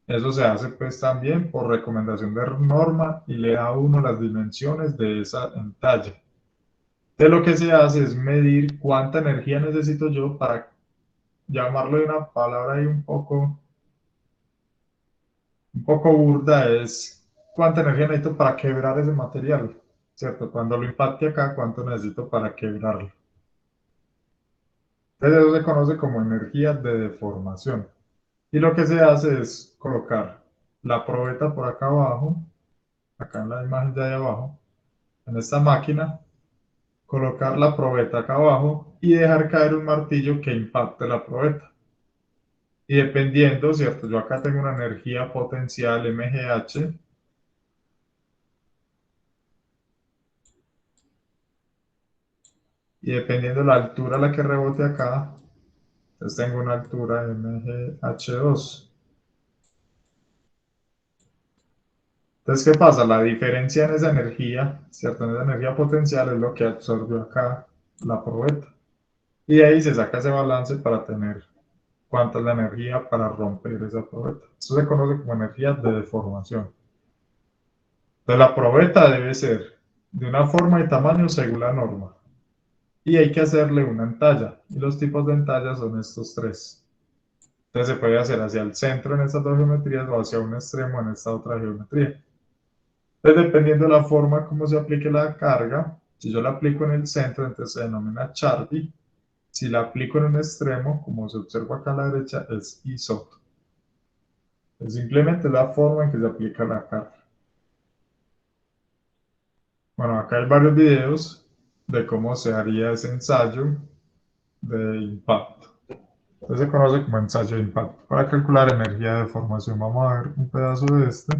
Eso se hace pues también por recomendación de norma y le da a uno las dimensiones de esa entalla. De lo que se hace es medir cuánta energía necesito yo para llamarlo de una palabra ahí un poco burda, es cuánta energía necesito para quebrar ese material, ¿cierto? Cuando lo impacte acá, ¿cuánto necesito para quebrarlo? Entonces eso se conoce como energía de deformación. Y lo que se hace es colocar la probeta por acá abajo, acá en la imagen de ahí abajo, en esta máquina, colocar la probeta acá abajo y dejar caer un martillo que impacte la probeta. Y dependiendo, ¿cierto? Yo acá tengo una energía potencial MGH. Y dependiendo de la altura a la que rebote acá, entonces tengo una altura MGH2. Entonces, ¿qué pasa? La diferencia en esa energía, ¿cierto? En esa energía potencial es lo que absorbió acá la probeta. Y de ahí se saca ese balance para tener cuánta es la energía para romper esa probeta. Eso se conoce como energía de deformación. Entonces, la probeta debe ser de una forma y tamaño según la norma. Y hay que hacerle una entalla. Y los tipos de entallas son estos tres. Entonces se puede hacer hacia el centro en estas dos geometrías o hacia un extremo en esta otra geometría. Entonces, dependiendo de la forma como se aplique la carga, si yo la aplico en el centro, entonces se denomina Charby. Si la aplico en un extremo, como se observa acá a la derecha, es isótopo. Es simplemente la forma en que se aplica la carga. Bueno, acá hay varios videos de cómo se haría ese ensayo de impacto. Entonces se conoce como ensayo de impacto. Para calcular energía de deformación, vamos a ver un pedazo de este.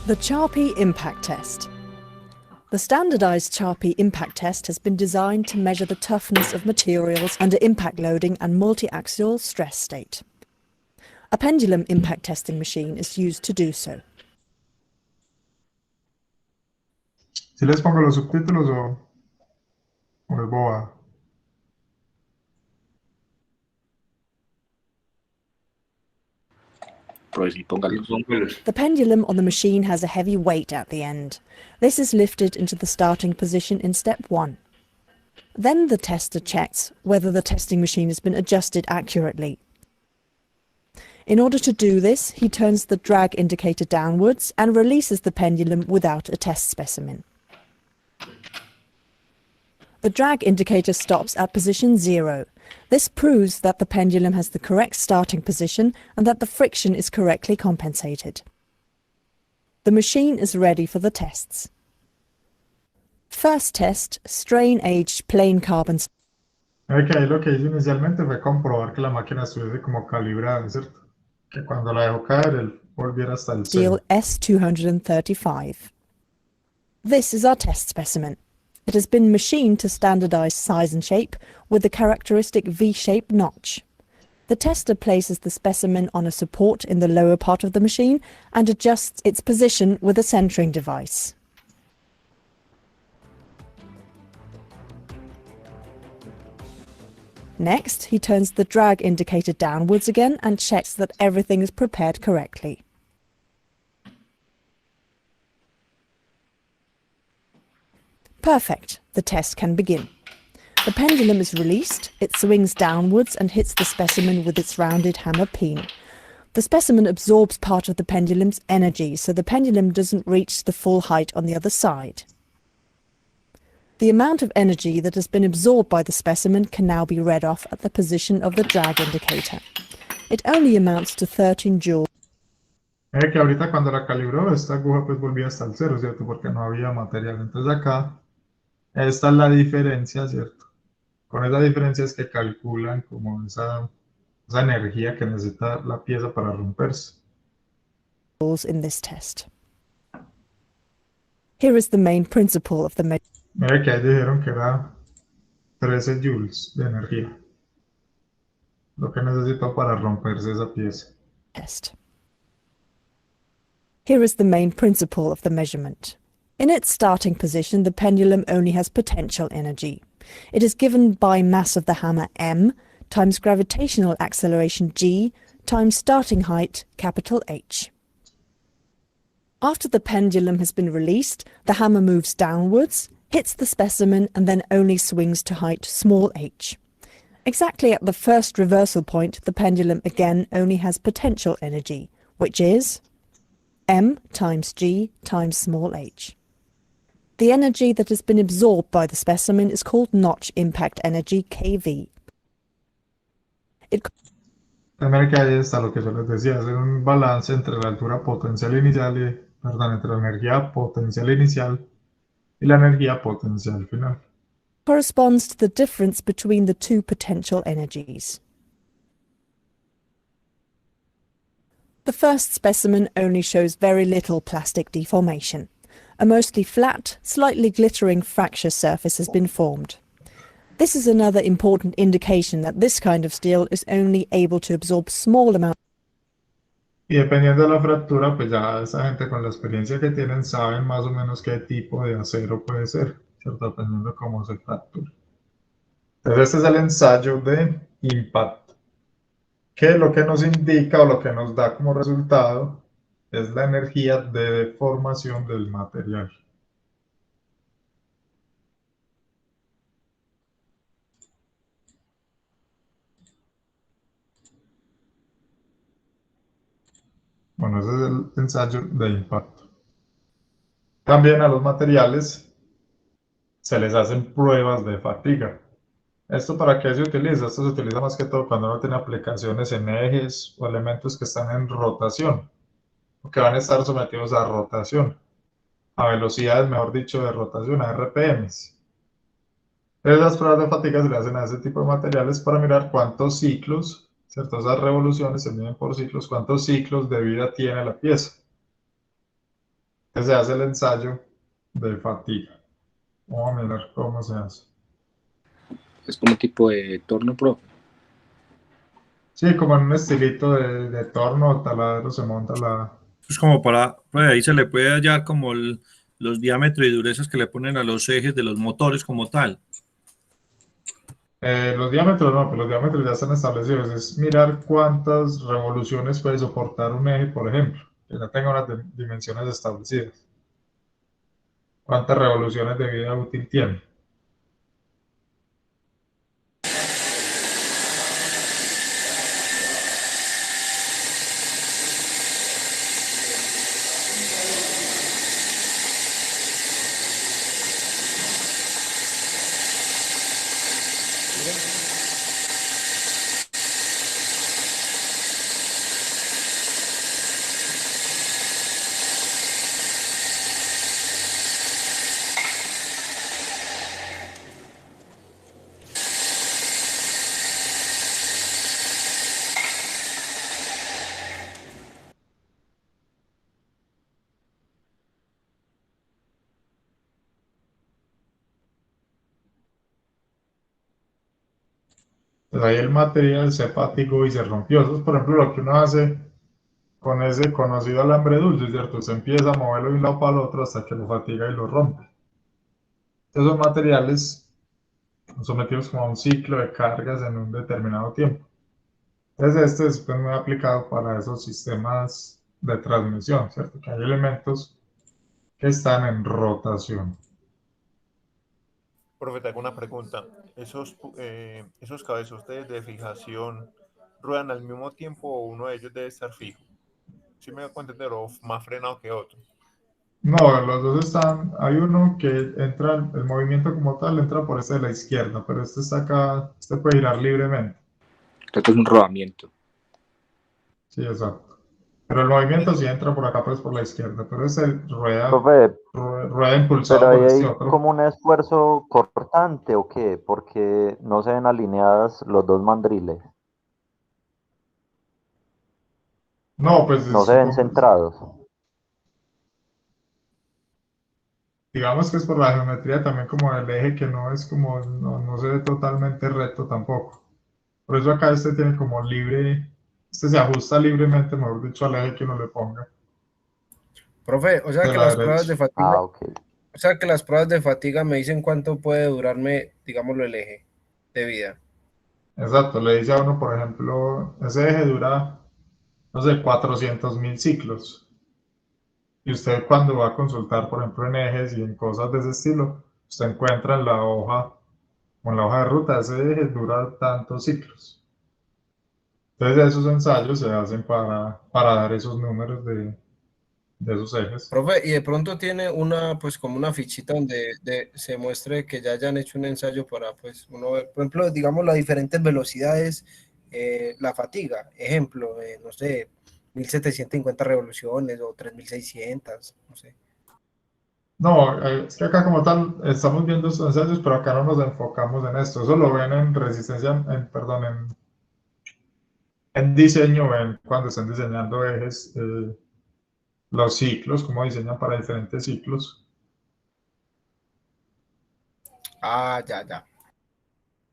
The Charpy Impact Test. The standardized Charpy impact test has been designed to measure the toughness of materials under impact loading and multi-axial stress state. A pendulum impact testing machine is used to do so. ¿Si les pongo los subtítulos o es boba? Pues sí, póngalos. The pendulum on the machine has a heavy weight at the end. This is lifted into the starting position in step 1. Then the tester checks whether the testing machine has been adjusted accurately. In order to do this, he turns the drag indicator downwards and releases the pendulum without a test specimen. The drag indicator stops at position 0. This proves that the pendulum has the correct starting position and that the friction is correctly compensated. The machine is ready for the tests. First test, strain-aged plain carbon. Que ahí lo que hice inicialmente fue comprobar que la máquina estuviese como calibrada, ¿cierto? Que cuando la dejó caer, él volviera hasta el Steel cero. S235. This is our test specimen. It has been machined to standardized size and shape with the characteristic V-shaped notch. The tester places the specimen on a support in the lower part of the machine and adjusts its position with a centering device. Next, he turns the drag indicator downwards again and checks that everything is prepared correctly. Perfect. The test can begin. The pendulum is released, it swings downwards and hits the specimen with its rounded hammer peen. The specimen absorbs part of the pendulum's energy, so the pendulum doesn't reach the full height on the other side. The amount of energy that has been absorbed by the specimen can now be read off at the position of the drag indicator. It only amounts to 13 joules. Que ahorita cuando la calibró, esta aguja pues volvía hasta el cero, ¿cierto? Porque no había material. Entonces acá, esta es la diferencia, ¿cierto? Con esa diferencia es que calculan como esa energía que necesita la pieza para romperse. In this test. Here is the main principle of the Mira que ahí dijeron que era 13 joules de energía. Lo que necesito para romperse esa pieza. test. Here is the main principle of the measurement. In its starting position, the pendulum only has potential energy. It is given by mass of the hammer m times gravitational acceleration g times starting height capital H. After the pendulum has been released, the hammer moves downwards, hits the specimen, and then only swings to height small h. Exactly at the first reversal point, the pendulum again only has potential energy, which is m times g times small h. The energy that has been absorbed by the specimen is called notch impact energy, kV. También que ahí está lo que yo les decía, hacer un balance entre la altura potencial inicial entre la energía potencial inicial y la energía potencial final. Corresponds to the difference between the two potential energies. The first specimen only shows very little plastic deformation. A mostly flat, slightly glittering fracture surface has been formed. This is another important indication that this kind of steel is only able to absorb small amounts. Y dependiendo de la fractura, pues ya esa gente con la experiencia que tienen saben más o menos qué tipo de acero puede ser, ¿cierto? Dependiendo de cómo se fractura. Entonces este es el ensayo de impacto, que lo que nos indica o lo que nos da como resultado es la energía de deformación del material. Bueno, ese es el ensayo de impacto. También a los materiales se les hacen pruebas de fatiga. ¿Esto para qué se utiliza? Esto se utiliza más que todo cuando uno tiene aplicaciones en ejes o elementos que están en rotación, o que van a estar sometidos a rotación, a velocidades, mejor dicho, de rotación, a RPMs. Entonces las pruebas de fatiga se le hacen a ese tipo de materiales para mirar cuántos ciclos, ¿cierto? Esas revoluciones se miden por ciclos, cuántos ciclos de vida tiene la pieza. Entonces se hace el ensayo de fatiga. Vamos a mirar cómo se hace. Es como tipo de torno, profe. Sí, como en un estilito de torno o taladro se monta la... Es como para, pues ahí se le puede hallar como los diámetros y durezas que le ponen a los ejes de los motores como tal. Los diámetros no, pues los diámetros ya están establecidos. Es mirar cuántas revoluciones puede soportar un eje, por ejemplo, que ya tenga unas dimensiones establecidas. ¿Cuántas revoluciones de vida útil tiene? Pues ahí el material se fatigó y se rompió. Eso es, por ejemplo, lo que uno hace con ese conocido alambre dulce, ¿cierto? Se empieza a moverlo de un lado para el otro hasta que lo fatiga y lo rompe. Esos materiales son sometidos como a un ciclo de cargas en un determinado tiempo. Entonces este es pues, muy aplicado para esos sistemas de transmisión, ¿cierto? Que hay elementos que están en rotación. Profe, te hago una pregunta. ¿Esos cabezos de fijación ruedan al mismo tiempo o uno de ellos debe estar fijo? ¿Sí me voy a entender? ¿O más frenado que otro? No, los dos están, hay uno que entra, el movimiento como tal entra por este de la izquierda, pero este está acá, este puede girar libremente. Esto es un rodamiento. Sí, exacto. Pero el movimiento sí entra por acá, pues por la izquierda, pero ese rueda, Profe, rueda impulsado pero ahí por este hay otro. como un esfuerzo cortante o qué, porque no se ven alineadas los dos mandriles, No, pues no se ven centrados. digamos que es por la geometría también como del eje que no es como, no se ve totalmente recto tampoco. Por eso acá este tiene como libre, este se ajusta libremente, mejor dicho, al eje que uno le ponga. Profe, o sea De que la las pruebas derecha. de fatiga, Ah, ok. o sea que las pruebas de fatiga me dicen cuánto puede durarme, digámoslo, el eje de vida. Exacto, le dice a uno, por ejemplo, ese eje dura, no sé, 400.000 ciclos. Y usted cuando va a consultar, por ejemplo, en ejes y en cosas de ese estilo, usted encuentra en la hoja, o en la hoja de ruta, ese eje dura tantos ciclos. Entonces esos ensayos se hacen para dar esos números de esos ejes. Profe, y de pronto tiene una, pues como una fichita donde se muestre que ya hayan hecho un ensayo para, pues, uno ver, por ejemplo, digamos, las diferentes velocidades, la fatiga, ejemplo, no sé, 1750 revoluciones o 3600, no sé. No, es que acá como tal estamos viendo estos ensayos, pero acá no nos enfocamos en esto. Eso lo ven en resistencia, perdón, en diseño, ven cuando están diseñando ejes, los ciclos, cómo diseñan para diferentes ciclos. Ah, ya.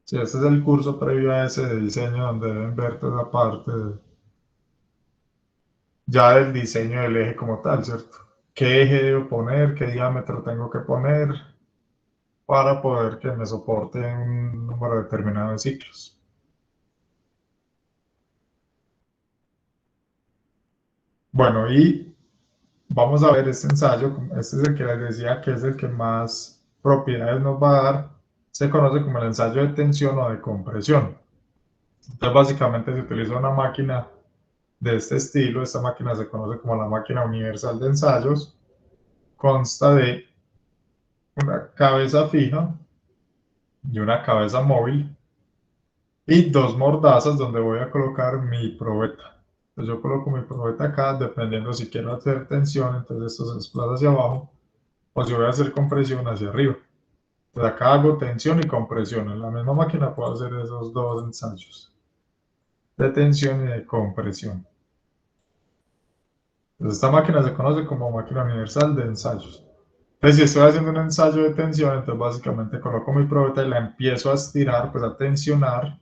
Sí, este es el curso previo a ese de diseño donde deben ver toda la parte ya del diseño del eje como tal, ¿cierto? ¿Qué eje debo poner? ¿Qué diámetro tengo que poner para poder que me soporte un número determinado de ciclos? Bueno, y vamos a ver este ensayo. Este es el que les decía que es el que más propiedades nos va a dar. Se conoce como el ensayo de tensión o de compresión. Entonces, básicamente se utiliza una máquina de este estilo. Esta máquina se conoce como la máquina universal de ensayos. Consta de una cabeza fija y una cabeza móvil y dos mordazas donde voy a colocar mi probeta. Entonces yo coloco mi probeta acá, dependiendo si quiero hacer tensión, entonces esto se desplaza hacia abajo, o si voy a hacer compresión hacia arriba. Entonces acá hago tensión y compresión. En la misma máquina puedo hacer esos dos ensayos de tensión y de compresión. Entonces esta máquina se conoce como máquina universal de ensayos. Entonces si estoy haciendo un ensayo de tensión, entonces básicamente coloco mi probeta y la empiezo a estirar, pues a tensionar.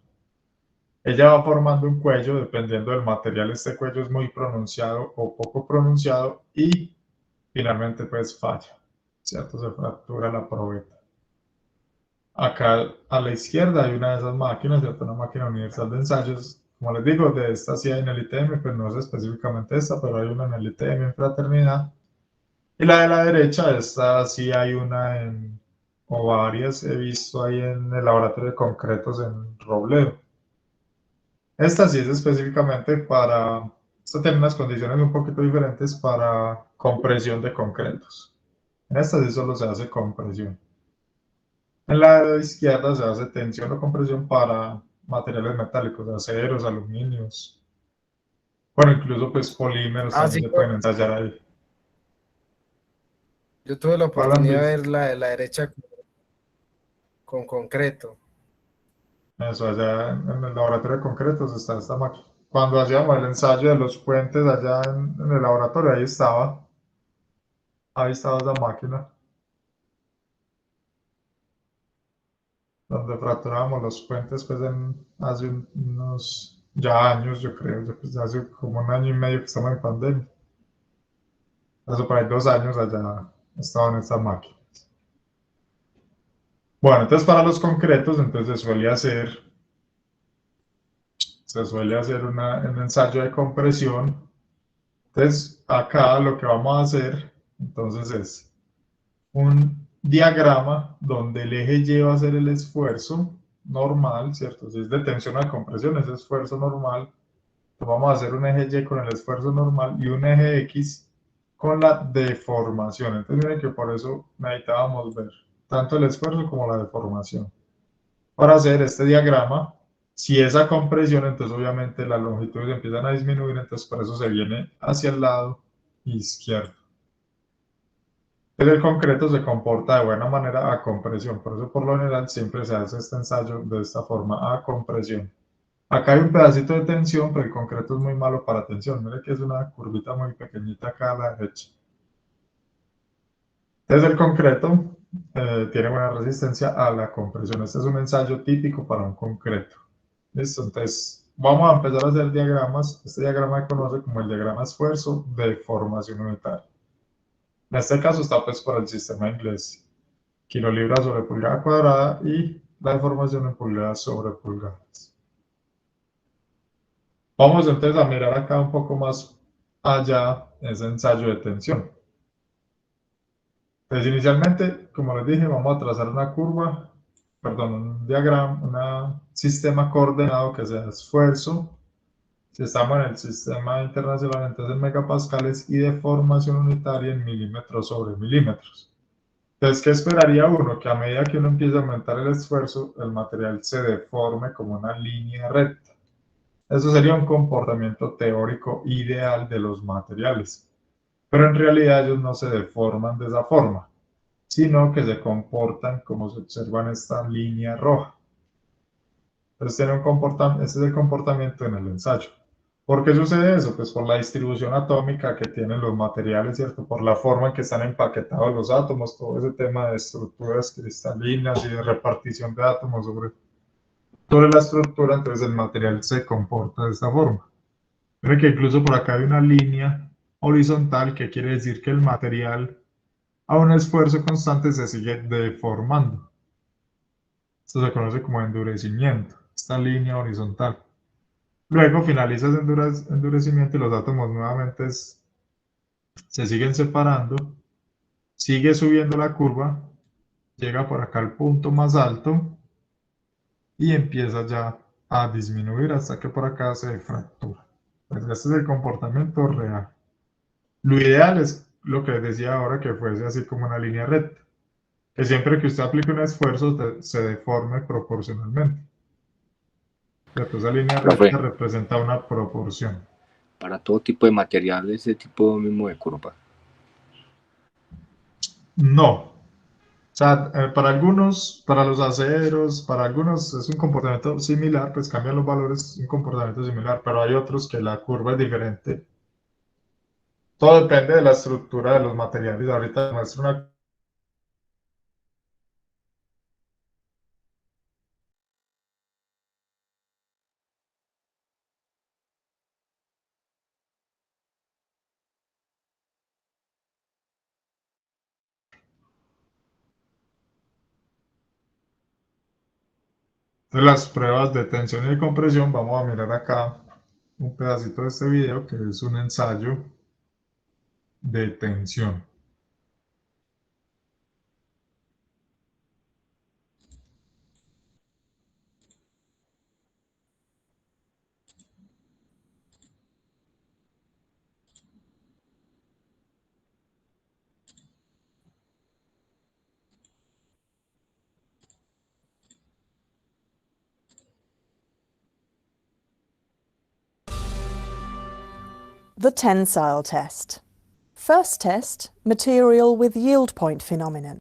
Ella va formando un cuello, dependiendo del material, este cuello es muy pronunciado o poco pronunciado y finalmente pues falla, ¿cierto? Se fractura la probeta. Acá a la izquierda hay una de esas máquinas, ¿cierto? Una máquina universal de ensayos. Como les digo, de esta sí hay en el ITM, pues no es específicamente esta, pero hay una en el ITM en Fraternidad. Y la de la derecha, esta sí hay una o varias, he visto ahí en el laboratorio de concretos en Robledo. Esta sí es específicamente para, esta tiene unas condiciones un poquito diferentes para compresión de concretos. En esta sí solo se hace compresión. En la izquierda se hace tensión o compresión para materiales metálicos, aceros, aluminios. Bueno, incluso pues polímeros también Sí, se pueden ensayar ahí. yo tuve la ¿Cuál han oportunidad de visto? ver la de la derecha con concreto. Eso, allá en el laboratorio de concretos está esta máquina. Cuando hacíamos el ensayo de los puentes allá en el laboratorio, ahí estaba esa máquina, donde fracturábamos los puentes pues hace unos ya años, yo creo, pues, hace como un año y medio que estamos en pandemia. Hace por ahí 2 años allá estaba en esta máquina. Bueno, entonces para los concretos, entonces se suele hacer un ensayo de compresión. Entonces acá lo que vamos a hacer, entonces es un diagrama donde el eje Y va a ser el esfuerzo normal, ¿cierto? Si es de tensión a compresión, es esfuerzo normal. Entonces vamos a hacer un eje Y con el esfuerzo normal y un eje X con la deformación. Entonces miren que por eso necesitábamos ver tanto el esfuerzo como la deformación. Para hacer este diagrama, si esa compresión, entonces obviamente las longitudes empiezan a disminuir, entonces por eso se viene hacia el lado izquierdo. El concreto se comporta de buena manera a compresión, por eso por lo general siempre se hace este ensayo de esta forma, a compresión. Acá hay un pedacito de tensión, pero el concreto es muy malo para tensión. Mire que es una curvita muy pequeñita acá a la derecha. Entonces el concreto tiene buena resistencia a la compresión. Este es un ensayo típico para un concreto. ¿Listo? Entonces vamos a empezar a hacer diagramas. Este diagrama se conoce como el diagrama esfuerzo de formación unitaria. En este caso está pues por el sistema inglés. Kilolibras sobre pulgada cuadrada y la deformación en pulgadas sobre pulgadas. Vamos entonces a mirar acá un poco más allá ese ensayo de tensión. Entonces, inicialmente, como les dije, vamos a trazar una curva, perdón, un diagrama, un sistema coordenado que sea esfuerzo. Si estamos en el sistema internacional, entonces en megapascales y deformación unitaria en milímetros sobre milímetros. Entonces, ¿qué esperaría uno? Que a medida que uno empieza a aumentar el esfuerzo, el material se deforme como una línea recta. Eso sería un comportamiento teórico ideal de los materiales. Pero en realidad ellos no se deforman de esa forma, sino que se comportan como se observa en esta línea roja. Entonces, ese es el comportamiento en el ensayo. ¿Por qué sucede eso? Pues por la distribución atómica que tienen los materiales, ¿cierto? Por la forma en que están empaquetados los átomos, todo ese tema de estructuras cristalinas y de repartición de átomos sobre la estructura, entonces el material se comporta de esta forma. Miren que incluso por acá hay una línea horizontal que quiere decir que el material a un esfuerzo constante se sigue deformando. Esto se conoce como endurecimiento, esta línea horizontal. Luego finaliza ese endurecimiento y los átomos nuevamente se siguen separando, sigue subiendo la curva, llega por acá al punto más alto y empieza ya a disminuir hasta que por acá se fractura. Pues este es el comportamiento real. Lo ideal es lo que les decía ahora, que fuese así como una línea recta, que siempre que usted aplique un esfuerzo se deforme proporcionalmente. ¿Cierto? Esa línea recta representa una proporción. Para todo tipo de material, ese tipo mismo de curva. No. O sea, para algunos, para los aceros, para algunos es un comportamiento similar, pues cambian los valores, es un comportamiento similar, pero hay otros que la curva es diferente. Todo depende de la estructura de los materiales. Ahorita muestro una. De las pruebas de tensión y de compresión, vamos a mirar acá un pedacito de este video que es un ensayo de tensión. The tensile test. First test, material with yield point phenomenon.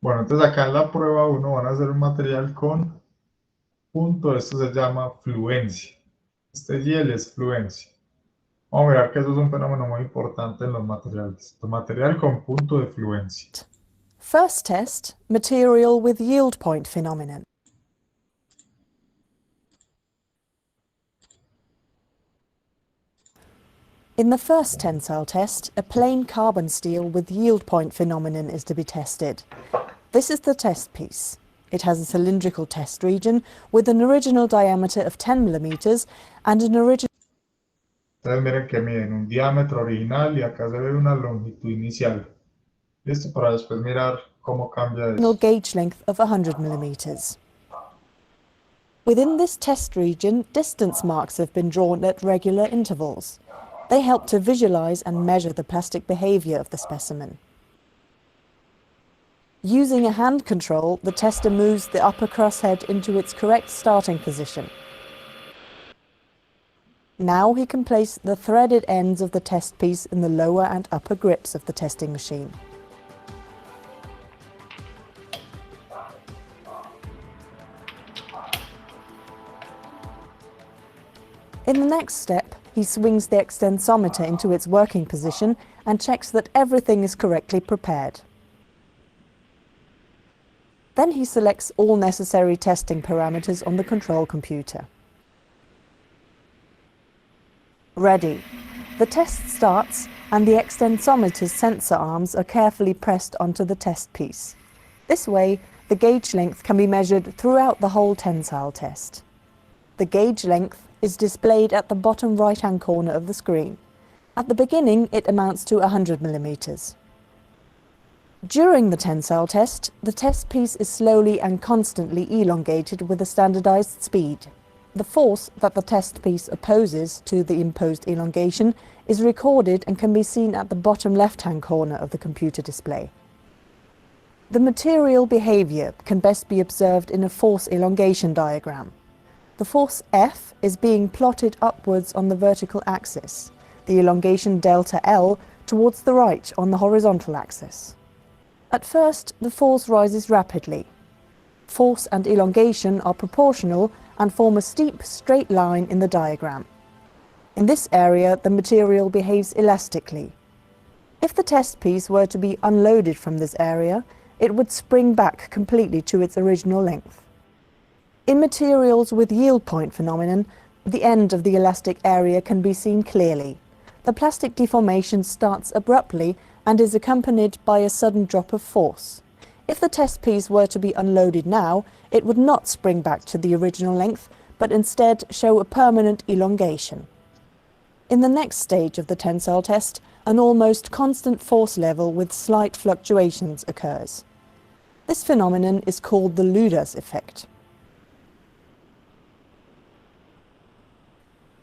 Bueno, entonces acá en la prueba 1 van a hacer un material con punto, esto se llama fluencia. Este yield es fluencia. Vamos a mirar que eso es un fenómeno muy importante en los materiales. El material con punto de fluencia. First test, material with yield point phenomenon. In the first tensile test, a plain carbon steel with yield point phenomenon is to be tested. This is the test piece. It has a cylindrical test region with an original diameter of 10 millimeters and an original... Ustedes miren que miden un diámetro original y acá se ve una longitud inicial. Listo, para después mirar cómo cambia eso. Gauge length of 100 millimeters. Within this test region, distance marks have been drawn at regular intervals. They help to visualize and measure the plastic behavior of the specimen. Using a hand control, the tester moves the upper crosshead into its correct starting position. Now he can place the threaded ends of the test piece in the lower and upper grips of the testing machine. In the next step, he swings the extensometer into its working position and checks that everything is correctly prepared. Then he selects all necessary testing parameters on the control computer. Ready. The test starts and the extensometer's sensor arms are carefully pressed onto the test piece. This way, the gauge length can be measured throughout the whole tensile test. The gauge length is displayed at the bottom right-hand corner of the screen, At the beginning, it amounts to 100 millimeters. During the tensile test, the test piece is slowly and constantly elongated with a standardized speed. The force that the test piece opposes to the imposed elongation is recorded and can be seen at the bottom left-hand corner of the computer display. The material behavior can best be observed in a force elongation diagram. The force F is being plotted upwards on the vertical axis, the elongation delta L towards the right on the horizontal axis. At first, the force rises rapidly. Force and elongation are proportional and form a steep, straight line in the diagram. In this area, the material behaves elastically. If the test piece were to be unloaded from this area, it would spring back completely to its original length. In materials with yield point phenomenon, the end of the elastic area can be seen clearly. The plastic deformation starts abruptly and is accompanied by a sudden drop of force. If the test piece were to be unloaded now, it would not spring back to the original length, but instead show a permanent elongation. In the next stage of the tensile test, an almost constant force level with slight fluctuations occurs. This phenomenon is called the Luders effect.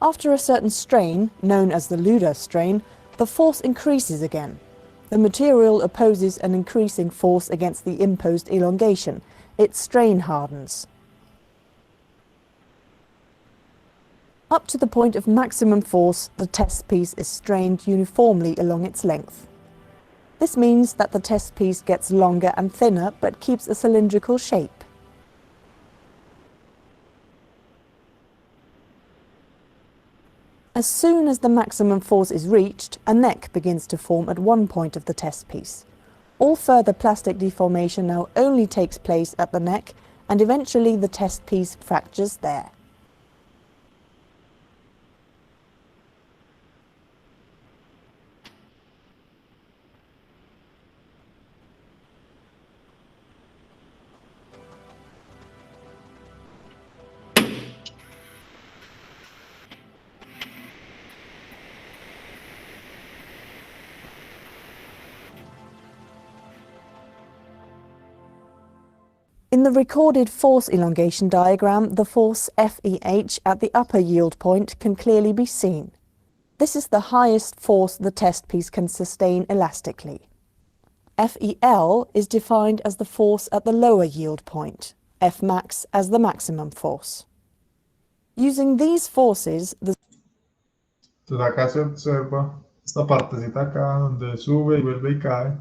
After a certain strain, known as the Luder strain, the force increases again. The material opposes an increasing force against the imposed elongation. It strain hardens. Up to the point of maximum force, the test piece is strained uniformly along its length. This means that the test piece gets longer and thinner, but keeps a cylindrical shape. As soon as the maximum force is reached, a neck begins to form at one point of the test piece. All further plastic deformation now only takes place at the neck, and eventually the test piece fractures there. In the recorded force elongation diagram, the force FEH at the upper yield point can clearly be seen. This is the highest force the test piece can sustain elastically. FEL is defined as the force at the lower yield point, Fmax as the maximum force. Using these forces, Entonces acá se observa esta partecita acá donde sube y vuelve y cae.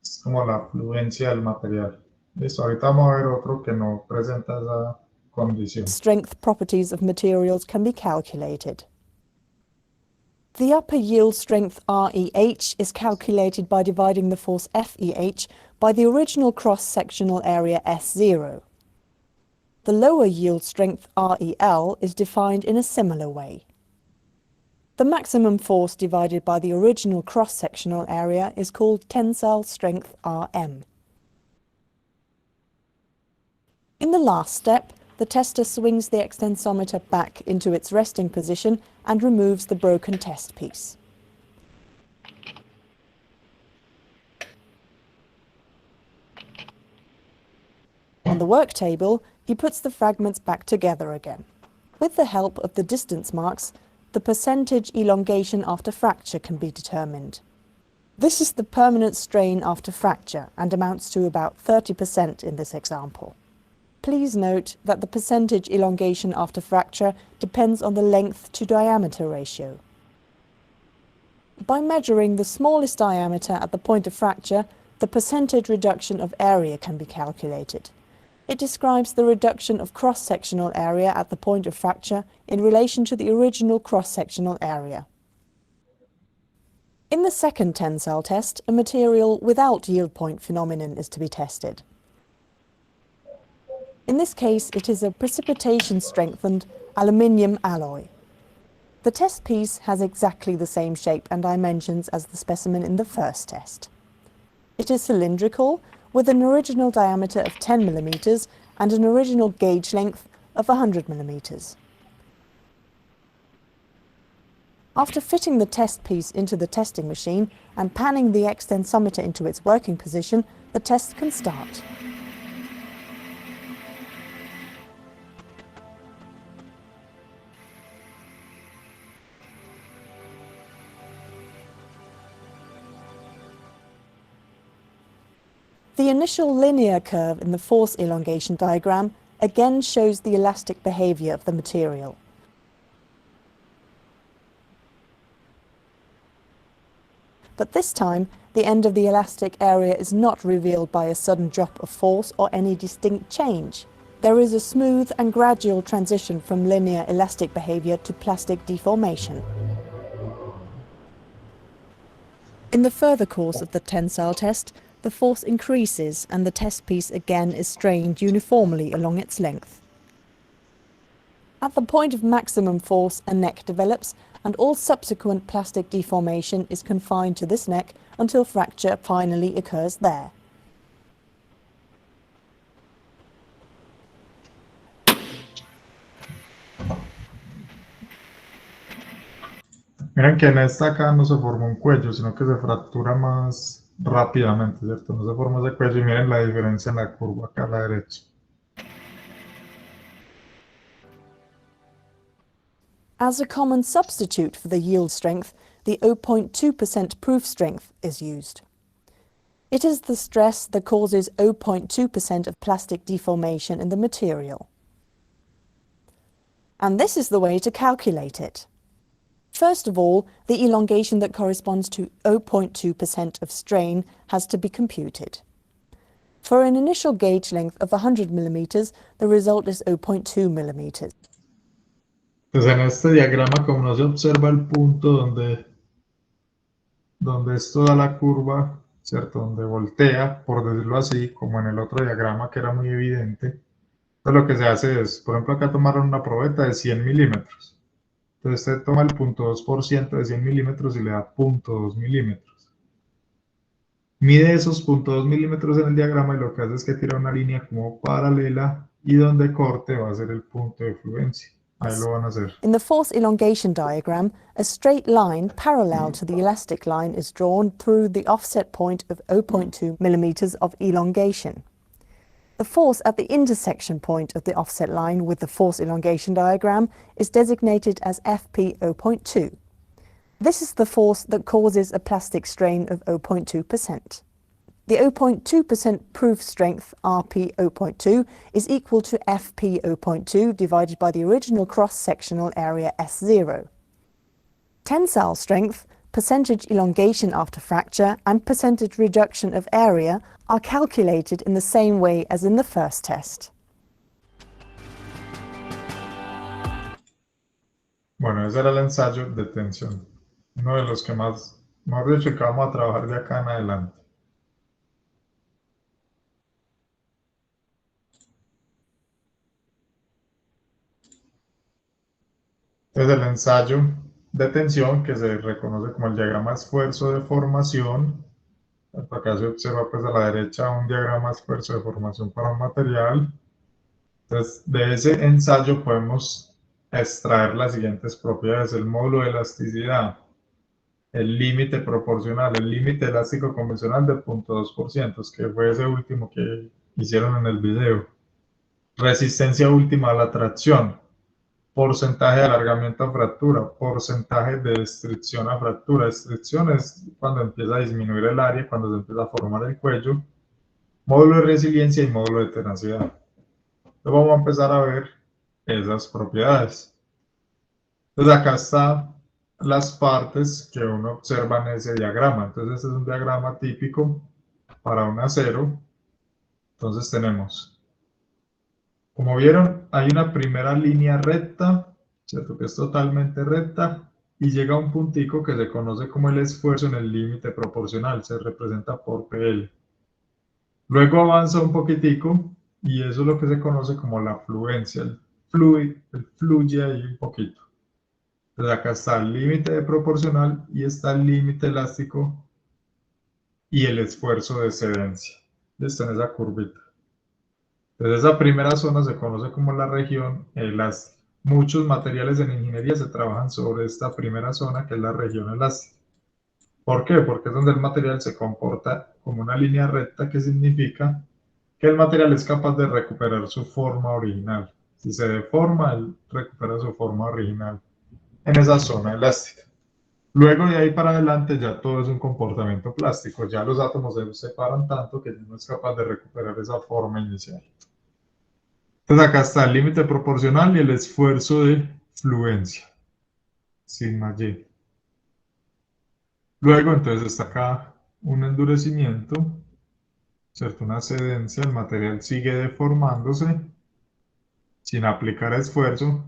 Es como la fluencia del material. Listo, ahorita vamos a ver otro que no presenta esa condición. strength properties of materials can be calculated. The upper yield strength REH is calculated by dividing the force FEH by the original cross-sectional area S0. The lower yield strength REL is defined in a similar way. The maximum force divided by the original cross-sectional area is called tensile strength RM. In the last step, the tester swings the extensometer back into its resting position and removes the broken test piece. On the work table, he puts the fragments back together again. With the help of the distance marks, the percentage elongation after fracture can be determined. This is the permanent strain after fracture and amounts to about 30% in this example. Please note that the percentage elongation after fracture depends on the length to diameter ratio. By measuring the smallest diameter at the point of fracture, the percentage reduction of area can be calculated. It describes the reduction of cross-sectional area at the point of fracture in relation to the original cross-sectional area. In the second tensile test, a material without yield point phenomenon is to be tested. In this case, it is a precipitation-strengthened aluminium alloy. The test piece has exactly the same shape and dimensions as the specimen in the first test. It is cylindrical, with an original diameter of 10 mm and an original gauge length of 100 mm. After fitting the test piece into the testing machine and panning the extensometer into its working position, the test can start. The initial linear curve in the force elongation diagram again shows the elastic behavior of the material. But this time, the end of the elastic area is not revealed by a sudden drop of force or any distinct change. There is a smooth and gradual transition from linear elastic behavior to plastic deformation. In the further course of the tensile test, the force increases and the test piece again is strained uniformly along its length. At the point of maximum force, a neck develops, and all subsequent plastic deformation is confined to this neck until fracture finally occurs there. Miren que en esta acá no se forma un cuello, sino que se fractura más rápidamente, ¿cierto? No se forma ese cuello y miren la diferencia en la curva acá a la derecha. As a common substitute for the yield strength, the 0.2% proof strength is used. It is the stress that causes 0.2% of plastic deformation in the material. And this is the way to calculate it. First of all, the elongation that corresponds to 0.2% of strain has to be computed. For an initial gauge length of 100 millimeters, the result is 0.2 millimeters. Entonces en este diagrama, como no se observa el punto donde esto da la curva, ¿cierto? Donde voltea, por decirlo así, como en el otro diagrama que era muy evidente, entonces lo que se hace es, por ejemplo, acá tomaron una probeta de 100 milímetros. Entonces usted toma el 0.2% de 100 milímetros y le da 0.2 milímetros. Mide esos 0.2 milímetros en el diagrama y lo que hace es que tira una línea como paralela y donde corte va a ser el punto de fluencia. Ahí lo van a hacer. In the force elongation diagram, a straight line parallel to the elastic line is drawn through the offset point of 0.2 millimeters of elongation. The force at the intersection point of the offset line with the force elongation diagram is designated as Fp 0.2. This is the force that causes a plastic strain of 0.2%. The 0.2% proof strength, Rp 0.2, is equal to Fp 0.2 divided by the original cross-sectional area S0. Tensile strength, percentage elongation after fracture, and percentage reduction of area are calculated in the same way as in the first test. Bueno, ese era el ensayo de tensión. Uno de los que más, mejor dicho, que vamos a trabajar de acá en adelante. Entonces el ensayo de tensión, que se reconoce como el diagrama esfuerzo de formación, acá se observa pues a la derecha un diagrama esfuerzo de formación para un material. Entonces de ese ensayo podemos extraer las siguientes propiedades: el módulo de elasticidad, el límite proporcional, el límite elástico convencional de 0.2%, que fue ese último que hicieron en el video, resistencia última a la tracción, porcentaje de alargamiento a fractura, porcentaje de destricción a fractura. Destricción es cuando empieza a disminuir el área, cuando se empieza a formar el cuello, módulo de resiliencia y módulo de tenacidad. Entonces vamos a empezar a ver esas propiedades. Entonces acá están las partes que uno observa en ese diagrama. Entonces este es un diagrama típico para un acero. Entonces tenemos, como vieron, hay una primera línea recta, ¿cierto? Que es totalmente recta, y llega a un puntico que se conoce como el esfuerzo en el límite proporcional, se representa por PL. Luego avanza un poquitico, y eso es lo que se conoce como la fluencia, el fluye ahí un poquito. Entonces acá está el límite de proporcional, y está el límite elástico, y el esfuerzo de excedencia. Listo, en esa curvita. Entonces esa primera zona se conoce como la región elástica. muchos materiales en ingeniería se trabajan sobre esta primera zona, que es la región elástica. ¿Por qué? Porque es donde el material se comporta como una línea recta, que significa que el material es capaz de recuperar su forma original. Si se deforma, él recupera su forma original en esa zona elástica. Luego de ahí para adelante ya todo es un comportamiento plástico, ya los átomos se separan tanto que ya no es capaz de recuperar esa forma inicial. Entonces acá está el límite proporcional y el esfuerzo de fluencia, sigma y. Luego entonces está acá un endurecimiento, ¿cierto? Una cedencia, el material sigue deformándose sin aplicar esfuerzo.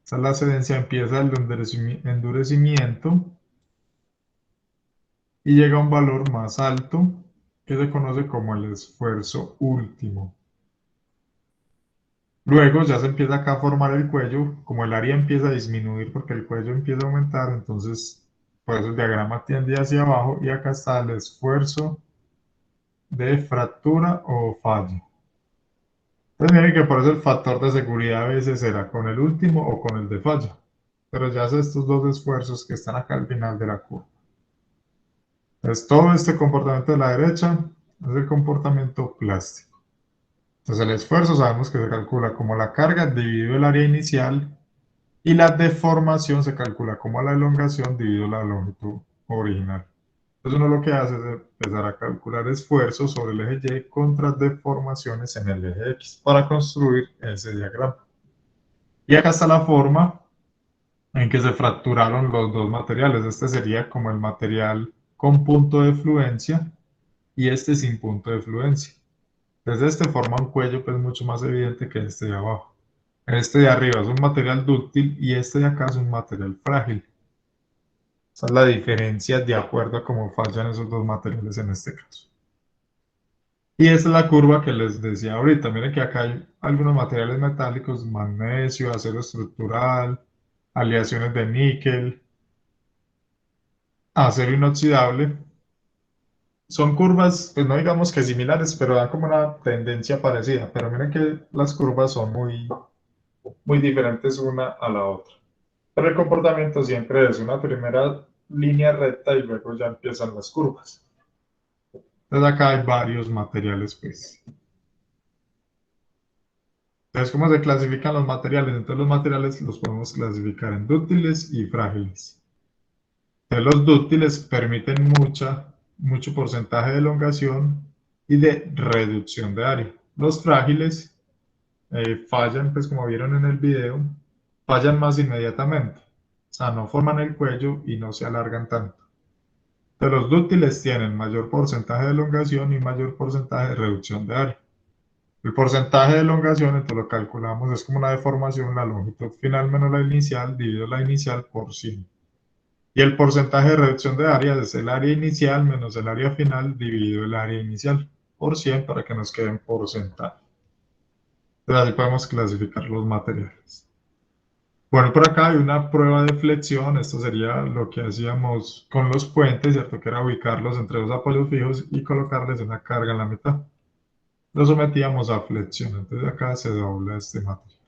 Esa es la cedencia, empieza el endurecimiento y llega a un valor más alto que se conoce como el esfuerzo último. Luego ya se empieza acá a formar el cuello, como el área empieza a disminuir porque el cuello empieza a aumentar, entonces por eso el diagrama tiende hacia abajo y acá está el esfuerzo de fractura o fallo. Entonces miren que por eso el factor de seguridad a veces será con el último o con el de fallo, pero ya son estos dos esfuerzos que están acá al final de la curva. Entonces todo este comportamiento de la derecha es el comportamiento plástico. Entonces el esfuerzo sabemos que se calcula como la carga dividido el área inicial y la deformación se calcula como la elongación dividido la longitud original. Entonces uno lo que hace es empezar a calcular esfuerzos sobre el eje Y contra deformaciones en el eje X para construir ese diagrama. Y acá está la forma en que se fracturaron los dos materiales. Este sería como el material con punto de fluencia y este sin punto de fluencia. Desde este forma un cuello pues mucho más evidente que este de abajo. Este de arriba es un material dúctil y este de acá es un material frágil. Esa es la diferencia de acuerdo a cómo fallan esos dos materiales en este caso. Y esta es la curva que les decía ahorita. Miren que acá hay algunos materiales metálicos, magnesio, acero estructural, aleaciones de níquel, acero inoxidable. Son curvas, pues no digamos que similares, pero dan como una tendencia parecida. Pero miren que las curvas son muy diferentes una a la otra. Pero el comportamiento siempre es una primera línea recta y luego ya empiezan las curvas. Entonces acá hay varios materiales, pues. Entonces, ¿cómo se clasifican los materiales? Entonces los materiales los podemos clasificar en dúctiles y frágiles. Entonces los dúctiles permiten mucho porcentaje de elongación y de reducción de área. Los frágiles fallan, pues como vieron en el video, fallan más inmediatamente. O sea, no forman el cuello y no se alargan tanto. Entonces los dúctiles tienen mayor porcentaje de elongación y mayor porcentaje de reducción de área. El porcentaje de elongación, entonces lo calculamos, es como una deformación, la longitud final menos la inicial, dividido la inicial por 100. Y el porcentaje de reducción de área es el área inicial menos el área final dividido el área inicial por 100 para que nos quede en porcentaje. Entonces así podemos clasificar los materiales. Bueno, por acá hay una prueba de flexión. Esto sería lo que hacíamos con los puentes, ¿cierto? Que era ubicarlos entre dos apoyos fijos y colocarles una carga en la mitad. Lo sometíamos a flexión, entonces acá se dobla este material.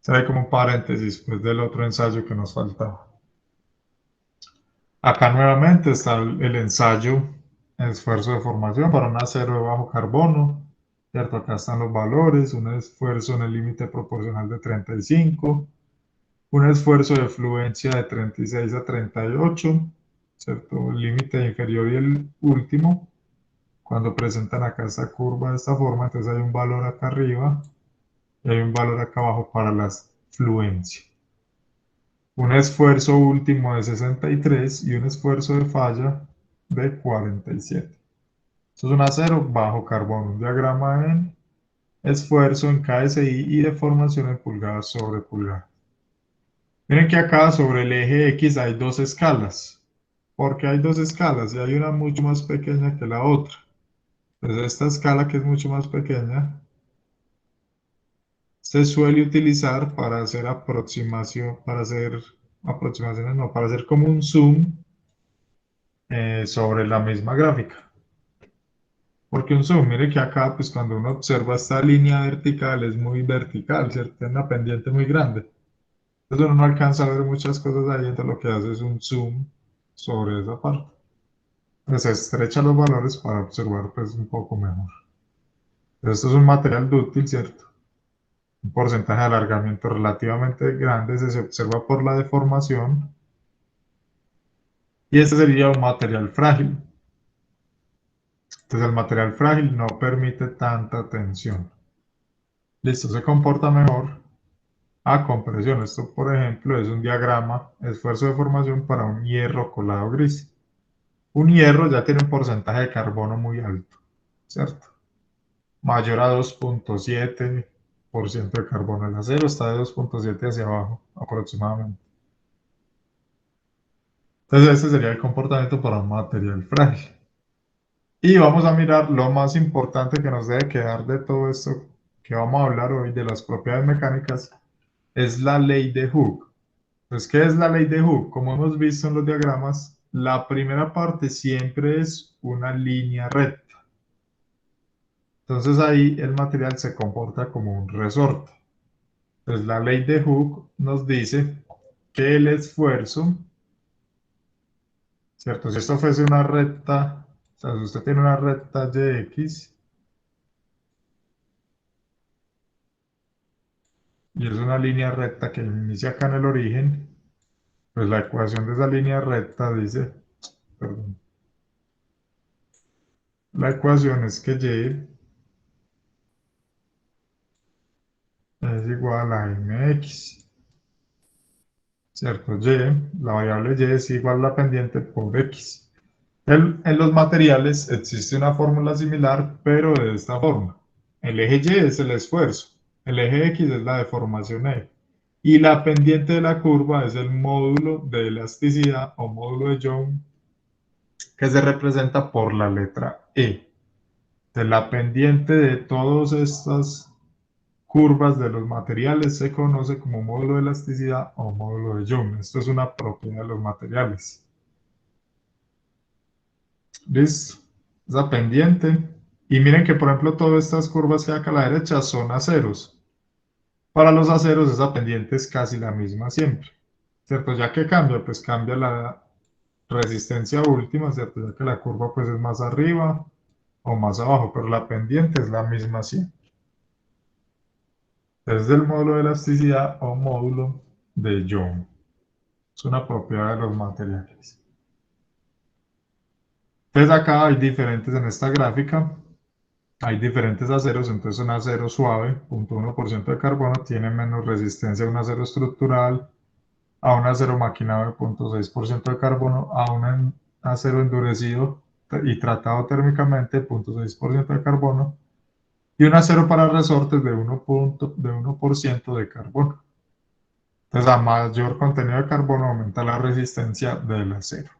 Se ve como un paréntesis pues, del otro ensayo que nos faltaba. Acá nuevamente está el ensayo esfuerzo de formación para un acero de bajo carbono, ¿cierto? Acá están los valores, un esfuerzo en el límite proporcional de 35, un esfuerzo de fluencia de 36 a 38, ¿cierto? El límite inferior y el último. Cuando presentan acá esta curva de esta forma, entonces hay un valor acá arriba y hay un valor acá abajo para la fluencia. Un esfuerzo último de 63 y un esfuerzo de falla de 47. Esto es un acero bajo carbono, un diagrama en esfuerzo en KSI y deformación en pulgadas sobre pulgadas. Miren que acá sobre el eje X hay dos escalas. ¿Por qué hay dos escalas? Y hay una mucho más pequeña que la otra. Entonces esta escala que es mucho más pequeña se suele utilizar para hacer aproximaciones, para hacer como un zoom sobre la misma gráfica. Porque un zoom, mire que acá, pues cuando uno observa esta línea vertical, es muy vertical, ¿cierto? Es una pendiente muy grande. Entonces uno no alcanza a ver muchas cosas ahí, entonces lo que hace es un zoom sobre esa parte. Pues se estrecha los valores para observar pues un poco mejor. Esto es un material dúctil, ¿cierto? Un porcentaje de alargamiento relativamente grande se observa por la deformación. Y este sería un material frágil. Entonces el material frágil no permite tanta tensión. Listo, se comporta mejor a compresión. Esto, por ejemplo, es un diagrama esfuerzo de formación para un hierro colado gris. Un hierro ya tiene un porcentaje de carbono muy alto, ¿cierto? Mayor a 2.7% de carbono. El acero está de 2.7 hacia abajo aproximadamente. Entonces este sería el comportamiento para un material frágil. Y vamos a mirar lo más importante que nos debe quedar de todo esto que vamos a hablar hoy de las propiedades mecánicas, es la ley de Hooke. Entonces, ¿qué es la ley de Hooke? Como hemos visto en los diagramas, la primera parte siempre es una línea recta. Entonces ahí el material se comporta como un resorte. Entonces la ley de Hooke nos dice que el esfuerzo, ¿cierto? Si esto fuese una recta, o sea, si usted tiene una recta YX y es una línea recta que inicia acá en el origen, pues la ecuación de esa línea recta dice, perdón, la ecuación es que Y es igual a mx, ¿cierto? La variable y es igual a la pendiente por x. En los materiales existe una fórmula similar, pero de esta forma. El eje Y es el esfuerzo, el eje X es la deformación E, y la pendiente de la curva es el módulo de elasticidad o módulo de Young, que se representa por la letra E. De la pendiente de todas estas curvas de los materiales se conoce como módulo de elasticidad o módulo de Young. Esto es una propiedad de los materiales. ¿Listo? Esa pendiente. Y miren que, por ejemplo, todas estas curvas que hay acá a la derecha son aceros. Para los aceros esa pendiente es casi la misma siempre, ¿cierto? Ya que cambia, pues cambia la resistencia última, ¿cierto? Ya que la curva pues es más arriba o más abajo, pero la pendiente es la misma siempre. Es del módulo de elasticidad o módulo de Young. Es una propiedad de los materiales. Entonces acá hay diferentes en esta gráfica. Hay diferentes aceros, entonces un acero suave, 0.1% de carbono, tiene menos resistencia a un acero estructural, a un acero maquinado de 0.6% de carbono, a un acero endurecido y tratado térmicamente, 0.6% de carbono, y un acero para resortes de 1% de carbono. Entonces, a mayor contenido de carbono aumenta la resistencia del acero.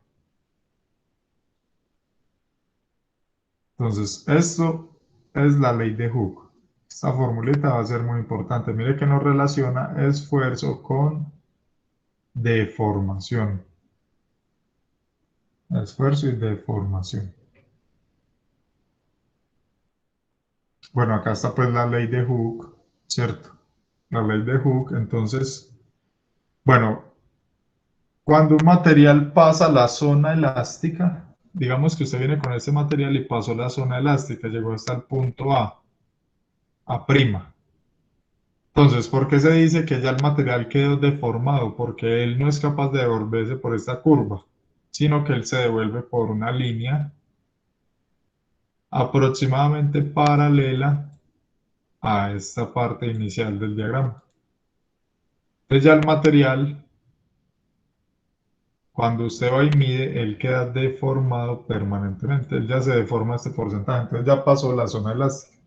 Entonces, esto es la ley de Hooke. Esta formulita va a ser muy importante. Mire que nos relaciona esfuerzo con deformación. Esfuerzo y deformación. Bueno, acá está pues la ley de Hooke, ¿cierto? La ley de Hooke, entonces, bueno, cuando un material pasa la zona elástica, digamos que usted viene con este material y pasó la zona elástica, llegó hasta el punto A'. Entonces, ¿por qué se dice que ya el material quedó deformado? Porque él no es capaz de devolverse por esta curva, sino que él se devuelve por una línea aproximadamente paralela a esta parte inicial del diagrama. Entonces ya el material, cuando usted va y mide, él queda deformado permanentemente. Él ya se deforma este porcentaje, entonces ya pasó la zona elástica.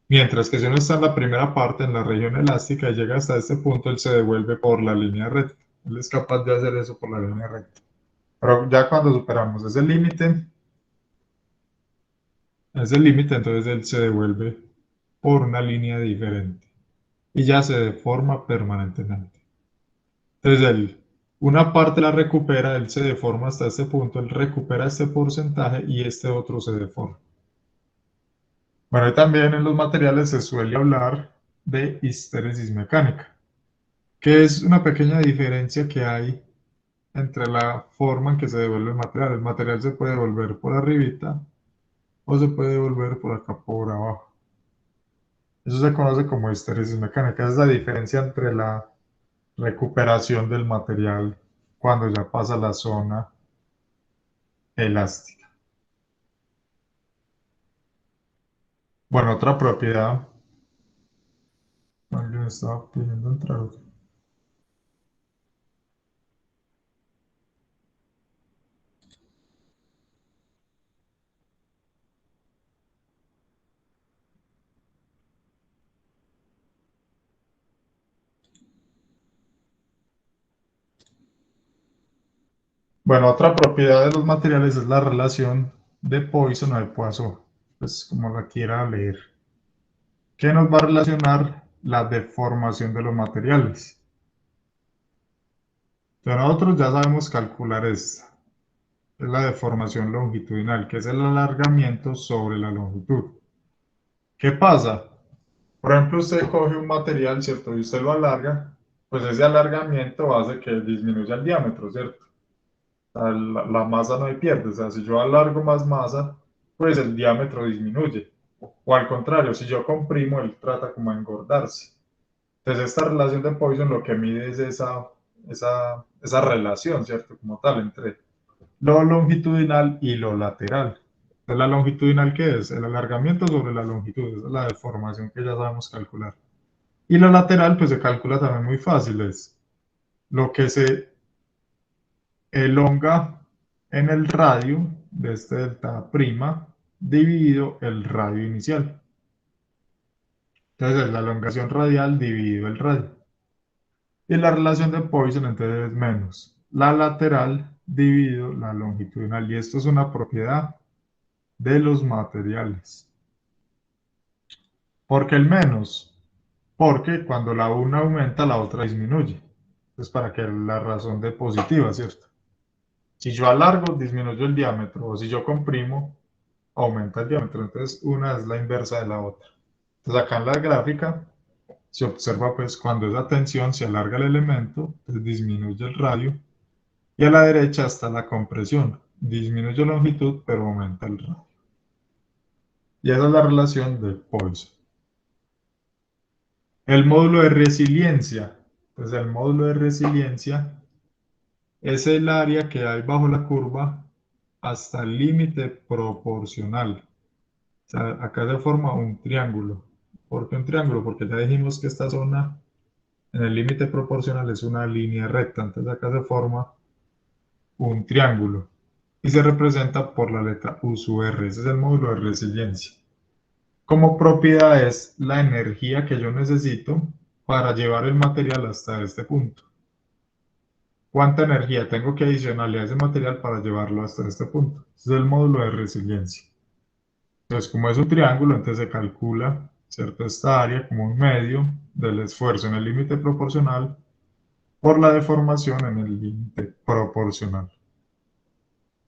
Mientras que si uno está en la primera parte, en la región elástica, y llega hasta este punto, él se devuelve por la línea recta. Él es capaz de hacer eso por la línea recta. Pero ya cuando superamos ese límite, entonces él se devuelve por una línea diferente. Y ya se deforma permanentemente. Entonces una parte la recupera, él se deforma hasta este punto, él recupera este porcentaje y este otro se deforma. Bueno, y también en los materiales se suele hablar de histéresis mecánica, que es una pequeña diferencia que hay entre la forma en que se devuelve el material. El material se puede devolver por arribita o se puede devolver por acá por abajo. Eso se conoce como histéresis mecánica. Esa es la diferencia entre la recuperación del material cuando ya pasa la zona elástica. Bueno, otra propiedad. Alguien estaba pidiendo entrar. Bueno, otra propiedad de los materiales es la relación de Poisson o de Poisson, pues como la quiera leer, que nos va a relacionar la deformación de los materiales. Entonces nosotros ya sabemos calcular esta, es la deformación longitudinal, que es el alargamiento sobre la longitud. ¿Qué pasa? Por ejemplo, usted coge un material, ¿cierto? Y usted lo alarga, pues ese alargamiento hace que disminuya el diámetro, ¿cierto? La masa no hay pierde, o sea, si yo alargo más masa, pues el diámetro disminuye. O al contrario, si yo comprimo, él trata como de engordarse. Entonces esta relación de Poisson lo que mide es esa relación, ¿cierto? Como tal, entre lo longitudinal y lo lateral. Entonces, ¿la longitudinal qué es? El alargamiento sobre la longitud, esa es la deformación que ya sabemos calcular. Y la lateral, pues se calcula también muy fácil, es lo que se elonga en el radio de este delta prima dividido el radio inicial. Entonces es la elongación radial dividido el radio. Y la relación de Poisson entonces es menos la lateral dividido la longitudinal. Y esto es una propiedad de los materiales. ¿Por qué el menos? Porque cuando la una aumenta, la otra disminuye. Entonces, para que la razón de positiva, ¿cierto? Si yo alargo, disminuyo el diámetro, o si yo comprimo, aumenta el diámetro. Entonces, una es la inversa de la otra. Entonces, acá en la gráfica se observa, pues, cuando esa tensión se alarga el elemento, entonces disminuye el radio, y a la derecha está la compresión. Disminuye la longitud, pero aumenta el radio. Y esa es la relación de Poisson. El módulo de resiliencia. Pues el módulo de resiliencia es el área que hay bajo la curva hasta el límite proporcional. O sea, acá se forma un triángulo. ¿Por qué un triángulo? Porque ya dijimos que esta zona en el límite proporcional es una línea recta. Entonces acá se forma un triángulo y se representa por la letra U sub R. Ese es el módulo de resiliencia. Como propiedad es la energía que yo necesito para llevar el material hasta este punto. ¿Cuánta energía tengo que adicionarle a ese material para llevarlo hasta este punto? Ese es el módulo de resiliencia. Entonces, como es un triángulo, entonces se calcula, ¿cierto? Esta área como un medio del esfuerzo en el límite proporcional por la deformación en el límite proporcional.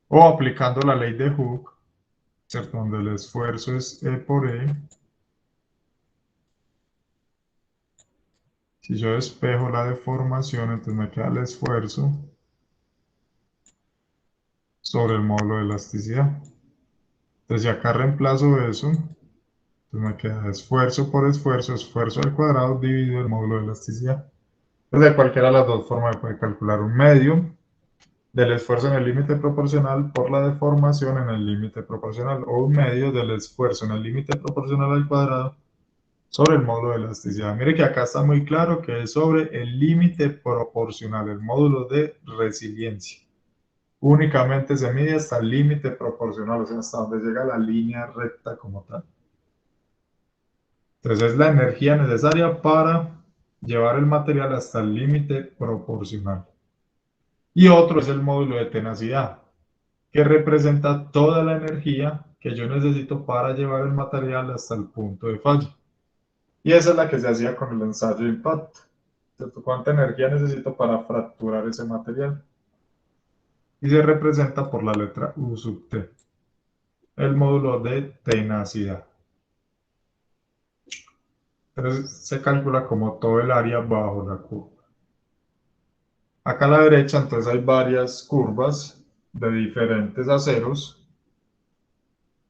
O aplicando la ley de Hooke, ¿cierto? Donde el esfuerzo es E por E. Si yo despejo la deformación, entonces me queda el esfuerzo sobre el módulo de elasticidad. Entonces, si acá reemplazo eso, entonces me queda esfuerzo por esfuerzo, esfuerzo al cuadrado dividido el módulo de elasticidad. Entonces, de cualquiera de las dos formas se puede calcular un medio del esfuerzo en el límite proporcional por la deformación en el límite proporcional, o un medio del esfuerzo en el límite proporcional al cuadrado sobre el módulo de elasticidad. Mire que acá está muy claro que es sobre el límite proporcional, el módulo de resiliencia. Únicamente se mide hasta el límite proporcional, o sea, hasta donde llega la línea recta como tal. Entonces es la energía necesaria para llevar el material hasta el límite proporcional. Y otro es el módulo de tenacidad, que representa toda la energía que yo necesito para llevar el material hasta el punto de falla. Y esa es la que se hacía con el ensayo de impacto, ¿cierto? ¿Cuánta energía necesito para fracturar ese material? Y se representa por la letra U sub T, el módulo de tenacidad. Entonces se calcula como todo el área bajo la curva. Acá a la derecha entonces hay varias curvas de diferentes aceros.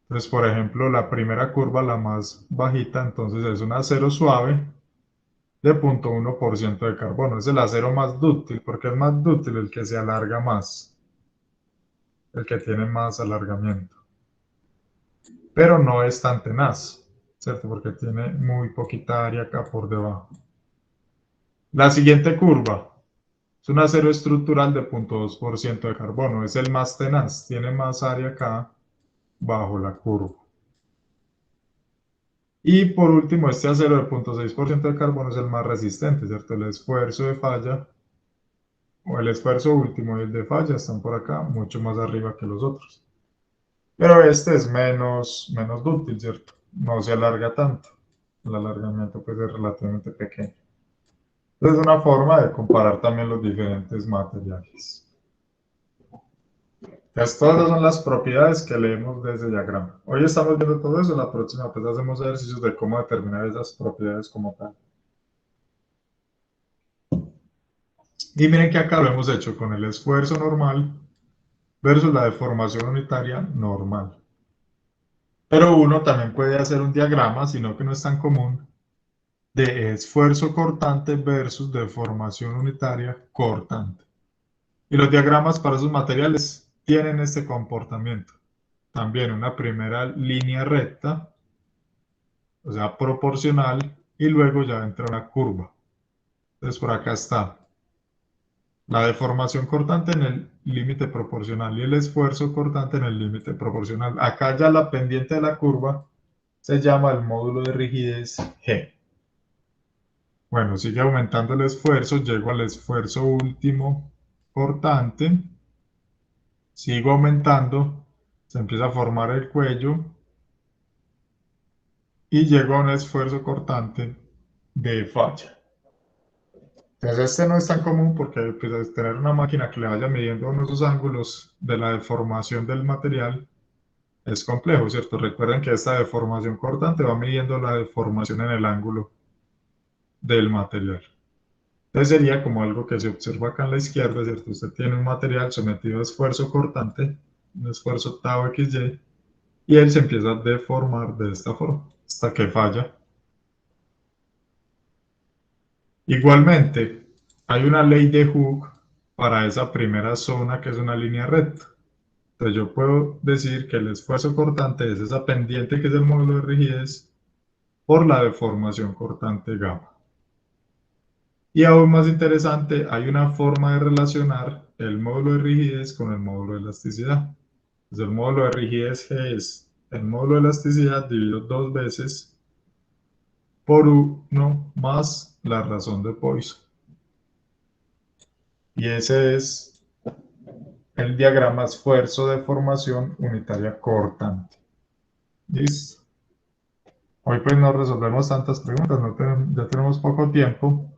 Entonces, por ejemplo, la primera curva, la más bajita, entonces es un acero suave de 0.1% de carbono. Es el acero más dúctil, porque es más dúctil el que se alarga más, el que tiene más alargamiento. Pero no es tan tenaz, ¿cierto? Porque tiene muy poquita área acá por debajo. La siguiente curva es un acero estructural de 0.2% de carbono. Es el más tenaz, tiene más área acá bajo la curva. Y por último, este acero de 0.6% de carbono es el más resistente, ¿cierto? El esfuerzo de falla, o el esfuerzo último y el de falla están por acá, mucho más arriba que los otros. Pero este es menos dúctil, ¿cierto? No se alarga tanto. El alargamiento pues es relativamente pequeño. Entonces es una forma de comparar también los diferentes materiales. Entonces, todas esas son las propiedades que leemos de ese diagrama. Hoy estamos viendo todo eso, la próxima pues hacemos ejercicios de cómo determinar esas propiedades como tal. Y miren que acá lo hemos hecho con el esfuerzo normal versus la deformación unitaria normal. Pero uno también puede hacer un diagrama, sino que no es tan común, de esfuerzo cortante versus deformación unitaria cortante. Y los diagramas para esos materiales tienen este comportamiento. También una primera línea recta, o sea, proporcional, y luego ya entra una curva. Entonces por acá está la deformación cortante en el límite proporcional y el esfuerzo cortante en el límite proporcional. Acá ya la pendiente de la curva se llama el módulo de rigidez G. Bueno, sigue aumentando el esfuerzo, llego al esfuerzo último cortante, sigo aumentando, se empieza a formar el cuello y llego a un esfuerzo cortante de falla. Entonces este no es tan común porque pues, tener una máquina que le vaya midiendo esos ángulos de la deformación del material es complejo, ¿cierto? Recuerden que esta deformación cortante va midiendo la deformación en el ángulo del material. Entonces sería como algo que se observa acá en la izquierda, ¿cierto? Usted tiene un material sometido a esfuerzo cortante, un esfuerzo tau XY, y él se empieza a deformar de esta forma, hasta que falla. Igualmente, hay una ley de Hooke para esa primera zona que es una línea recta. Entonces yo puedo decir que el esfuerzo cortante es esa pendiente que es el módulo de rigidez por la deformación cortante gamma. Y aún más interesante, hay una forma de relacionar el módulo de rigidez con el módulo de elasticidad. Entonces el módulo de rigidez G es el módulo de elasticidad dividido 2 veces por 1 más la razón de Poisson. Y ese es el diagrama esfuerzo-deformación unitaria cortante. ¿Listo? Hoy pues no resolvemos tantas preguntas, ya tenemos poco tiempo.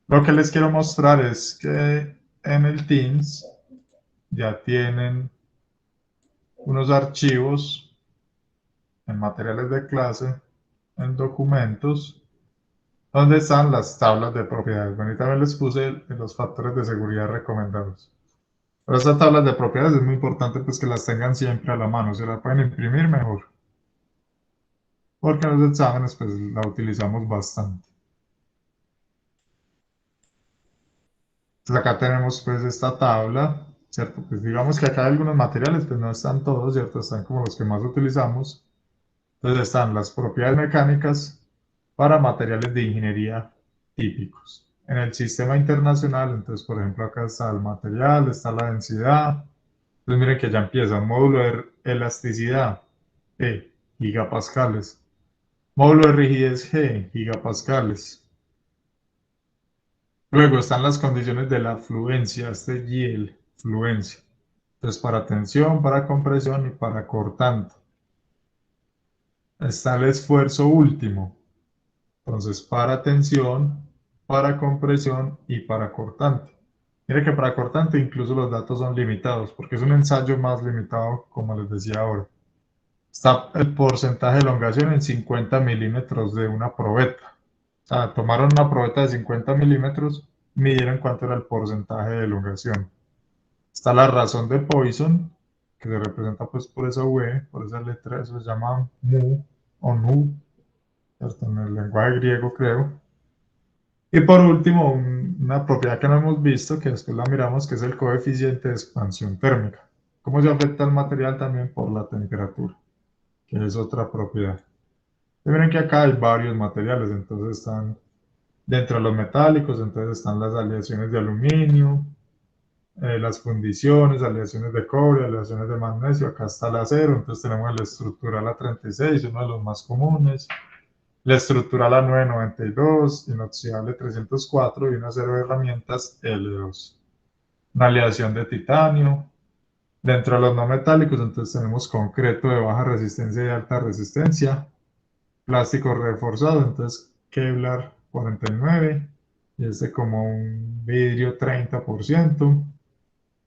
Lo que les quiero mostrar es que en el Teams ya tienen unos archivos en materiales de clase, en documentos, donde están las tablas de propiedades. Bueno, y también les puse los factores de seguridad recomendados. Pero estas tablas de propiedades es muy importante pues que las tengan siempre a la mano, se las pueden imprimir mejor. Porque en los exámenes pues la utilizamos bastante. Entonces acá tenemos pues esta tabla, ¿cierto? Pues digamos que acá hay algunos materiales, pues no están todos, ¿cierto? Están como los que más utilizamos. Entonces están las propiedades mecánicas para materiales de ingeniería típicos. En el sistema internacional, entonces por ejemplo acá está el material, está la densidad. Entonces miren que ya empieza un módulo de elasticidad, E, gigapascales. Módulo de rigidez G, gigapascales. Luego están las condiciones de la fluencia, este yield, fluencia. Entonces para tensión, para compresión y para cortante. Está el esfuerzo último. Entonces para tensión, para compresión y para cortante. Mire que para cortante incluso los datos son limitados, porque es un ensayo más limitado, como les decía ahora. Está el porcentaje de elongación en 50 milímetros de una probeta. sea, tomaron una probeta de 50 milímetros, midieron cuánto era el porcentaje de elongación. Está la razón de Poisson, que se representa pues por esa V, por esa letra, eso se llama mu o nu, ¿cierto? En el lenguaje griego creo. Y por último, una propiedad que no hemos visto, que después la miramos, que es el coeficiente de expansión térmica. ¿Cómo se afecta el material? También por la temperatura, que es otra propiedad. Y miren que acá hay varios materiales, entonces están dentro de los metálicos, entonces están las aleaciones de aluminio, las fundiciones, aleaciones de cobre, aleaciones de magnesio, acá está el acero, entonces tenemos la estructural A36, uno de los más comunes, la estructural A992, inoxidable 304 y un acero de herramientas L2. Una aleación de titanio. Dentro de los no metálicos, entonces tenemos concreto de baja resistencia y alta resistencia, plástico reforzado, entonces Kevlar 49, y este como un vidrio 30%.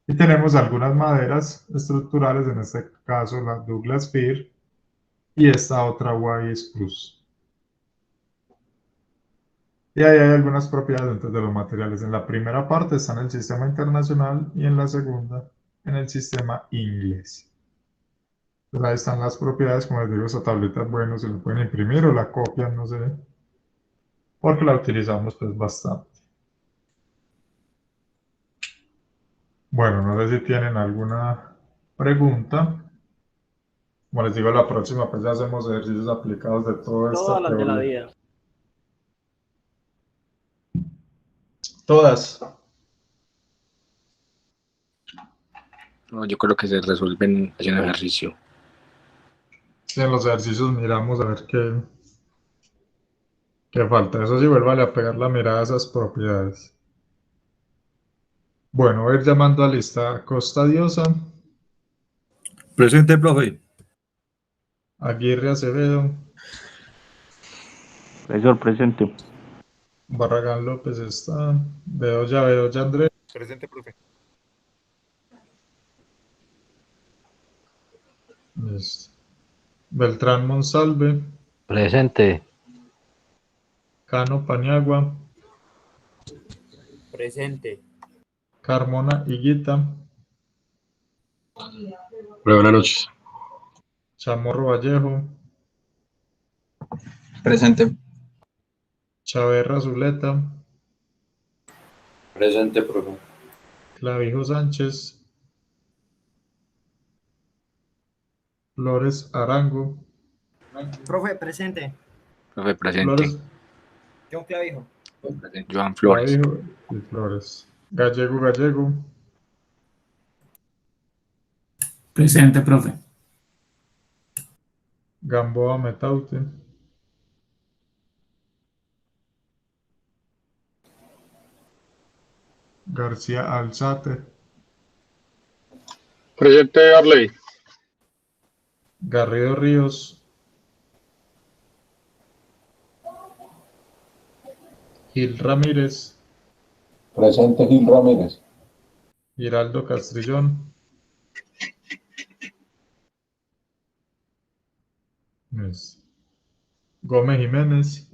Y tenemos algunas maderas estructurales, en este caso la Douglas Fir y esta otra White Spruce. Y ahí hay algunas propiedades entonces, de los materiales. En la primera parte está en el sistema internacional y en la segunda en el sistema inglés. Entonces ahí están las propiedades, como les digo, esa tablita es bueno, se la pueden imprimir o la copian, no sé, porque la utilizamos pues bastante. Bueno, no sé si tienen alguna pregunta. Como les digo, la próxima pues ya hacemos ejercicios aplicados de toda esta Todas las de la teoría. vida. Todas. No, yo creo que se resuelven haciendo ejercicio. Sí, en los ejercicios miramos a ver qué falta. Eso sí, vuelve a pegar la mirada a esas propiedades. Bueno, voy a ir llamando a lista Costa Diosa, Presente, profe. Aguirre Acevedo, Profesor, presente. Barragán López está, Bedoya Andrés, Presente, profe. listo. Beltrán Monsalve, Presente. Cano Paniagua, Presente. Carmona Higuita, Buenas noches. Chamorro Vallejo, Presente. Chaverra Zuleta, Presente, profe. Clavijo Sánchez, Flores Arango, Profe, presente. Profe, presente. Flores, John Clavijo. Joan Flores. Clavijo y Flores, Gallego, Presente, profe. Gamboa Metaute, García Alzate, Presente, Arley. Garrido Ríos, Gil Ramírez, Presente, Gil Ramírez. Giraldo Castrillón, Gómez Jiménez,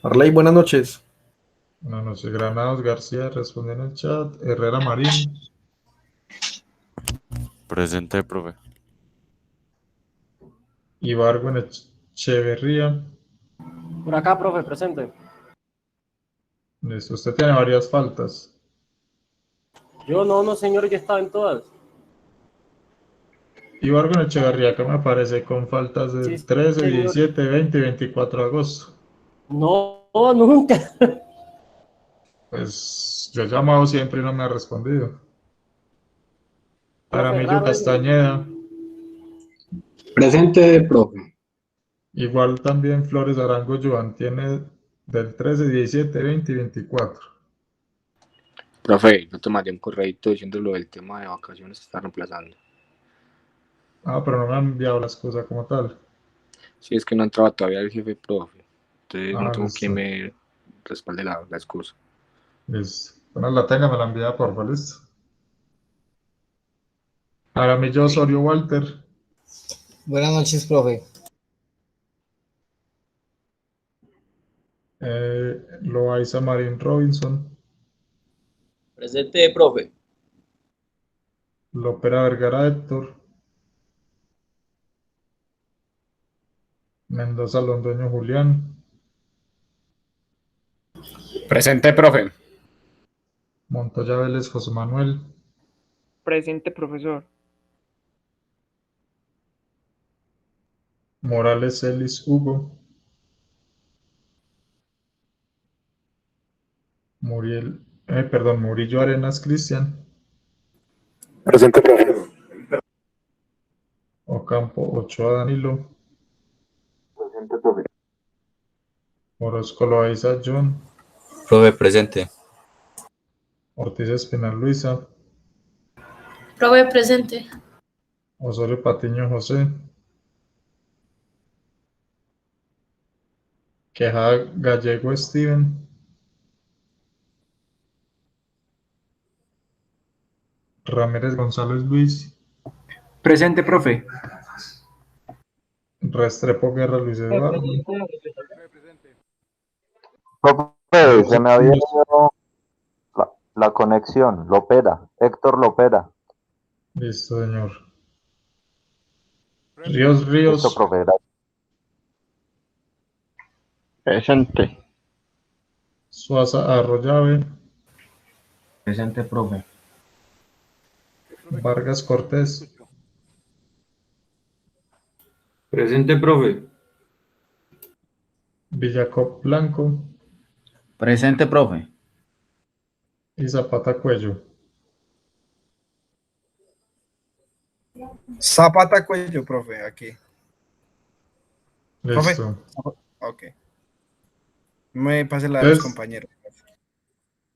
Arley, buenas noches. buenas noches, Granados García, responde en el chat, Herrera Marín, Presente, profe. Ibargüen Echeverría, Por acá, profe, presente. listo, usted tiene varias faltas. Yo no, señor, yo estaba en todas. Ibargüen Echeverría, que me aparece con faltas del 13, señor. 17, 20 y 24 de agosto. No, nunca. Pues yo he llamado siempre y no me ha respondido. Aramillo raro, Castañeda, Presente, profe. igual también Flores Arango Joan tiene del 13, 17, 20 y 24. Profe, yo te mandé un correíto diciendo lo del tema de vacaciones, se está reemplazando. Ah, pero no me han enviado las cosas como tal. Sí, es que no entraba todavía el jefe, profe. Entonces no tengo listo. quien me respalde la excusa. Listo. Apenas la tenga, me la envía, por favor, listo. Aramillo Osorio Walter, Buenas noches, profe. Loaiza Marín Robinson. Presente, profe. Lopera Vergara Héctor. Mendoza Londoño Julián. Presente, profe. Montoya Vélez José Manuel. Presente, profesor. Morales Celis Hugo. Murillo Arenas Cristian. Presente, profe. Ocampo Ochoa Danilo. Presente, profe. Orozco Loaiza John. Profe, presente. Ortiz Espinal Luisa. Profe, presente. Osorio Patiño José. Quejada Gallego Steven. Ramírez González Luis. Presente, profe. Restrepo Guerra Luis Eduardo. Profe, se me había ido la conexión. Lopera. Héctor Lopera. Listo, señor. Ríos. Listo, profe. Gracias. Presente. Suaza Arroyave. Presente, profe. Vargas Cortés. Presente, profe. Villacop Blanco. Presente, profe. Y Zapata Cuello. Zapata Cuello, profe, aquí. Profe. Listo. Ok. Me pase la de los compañeros.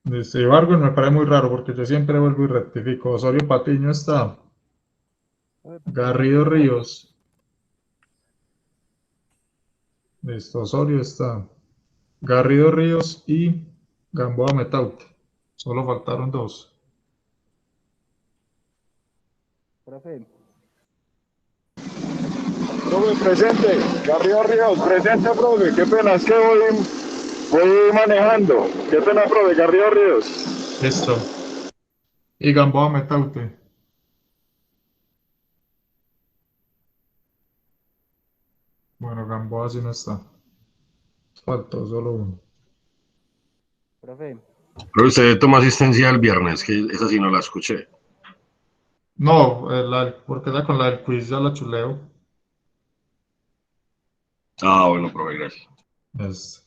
Listo. Ibargüen me parece muy raro porque yo siempre vuelvo y rectifico. Osorio Patiño está. Garrido Ríos. Listo, Osorio está. Garrido Ríos y Gamboa Metaute. Solo faltaron dos. Profe, presente. Garrido Ríos, presente, profe. Qué pena, es que voy manejando. Qué pena, profe. Garrido Ríos. Listo. Y Gamboa Metaute. Bueno, Gamboa sí no está. Faltó solo uno. Profe. Pero usted tomó asistencia el viernes, que esa sí no la escuché. No, porque con la del quiz ya la chuleo. Ah, bueno, profe, gracias.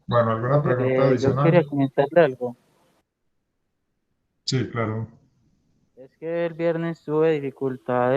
Bueno, ¿alguna pregunta Yo adicional? quería comentarle algo. Sí, claro. Es que el viernes tuve dificultades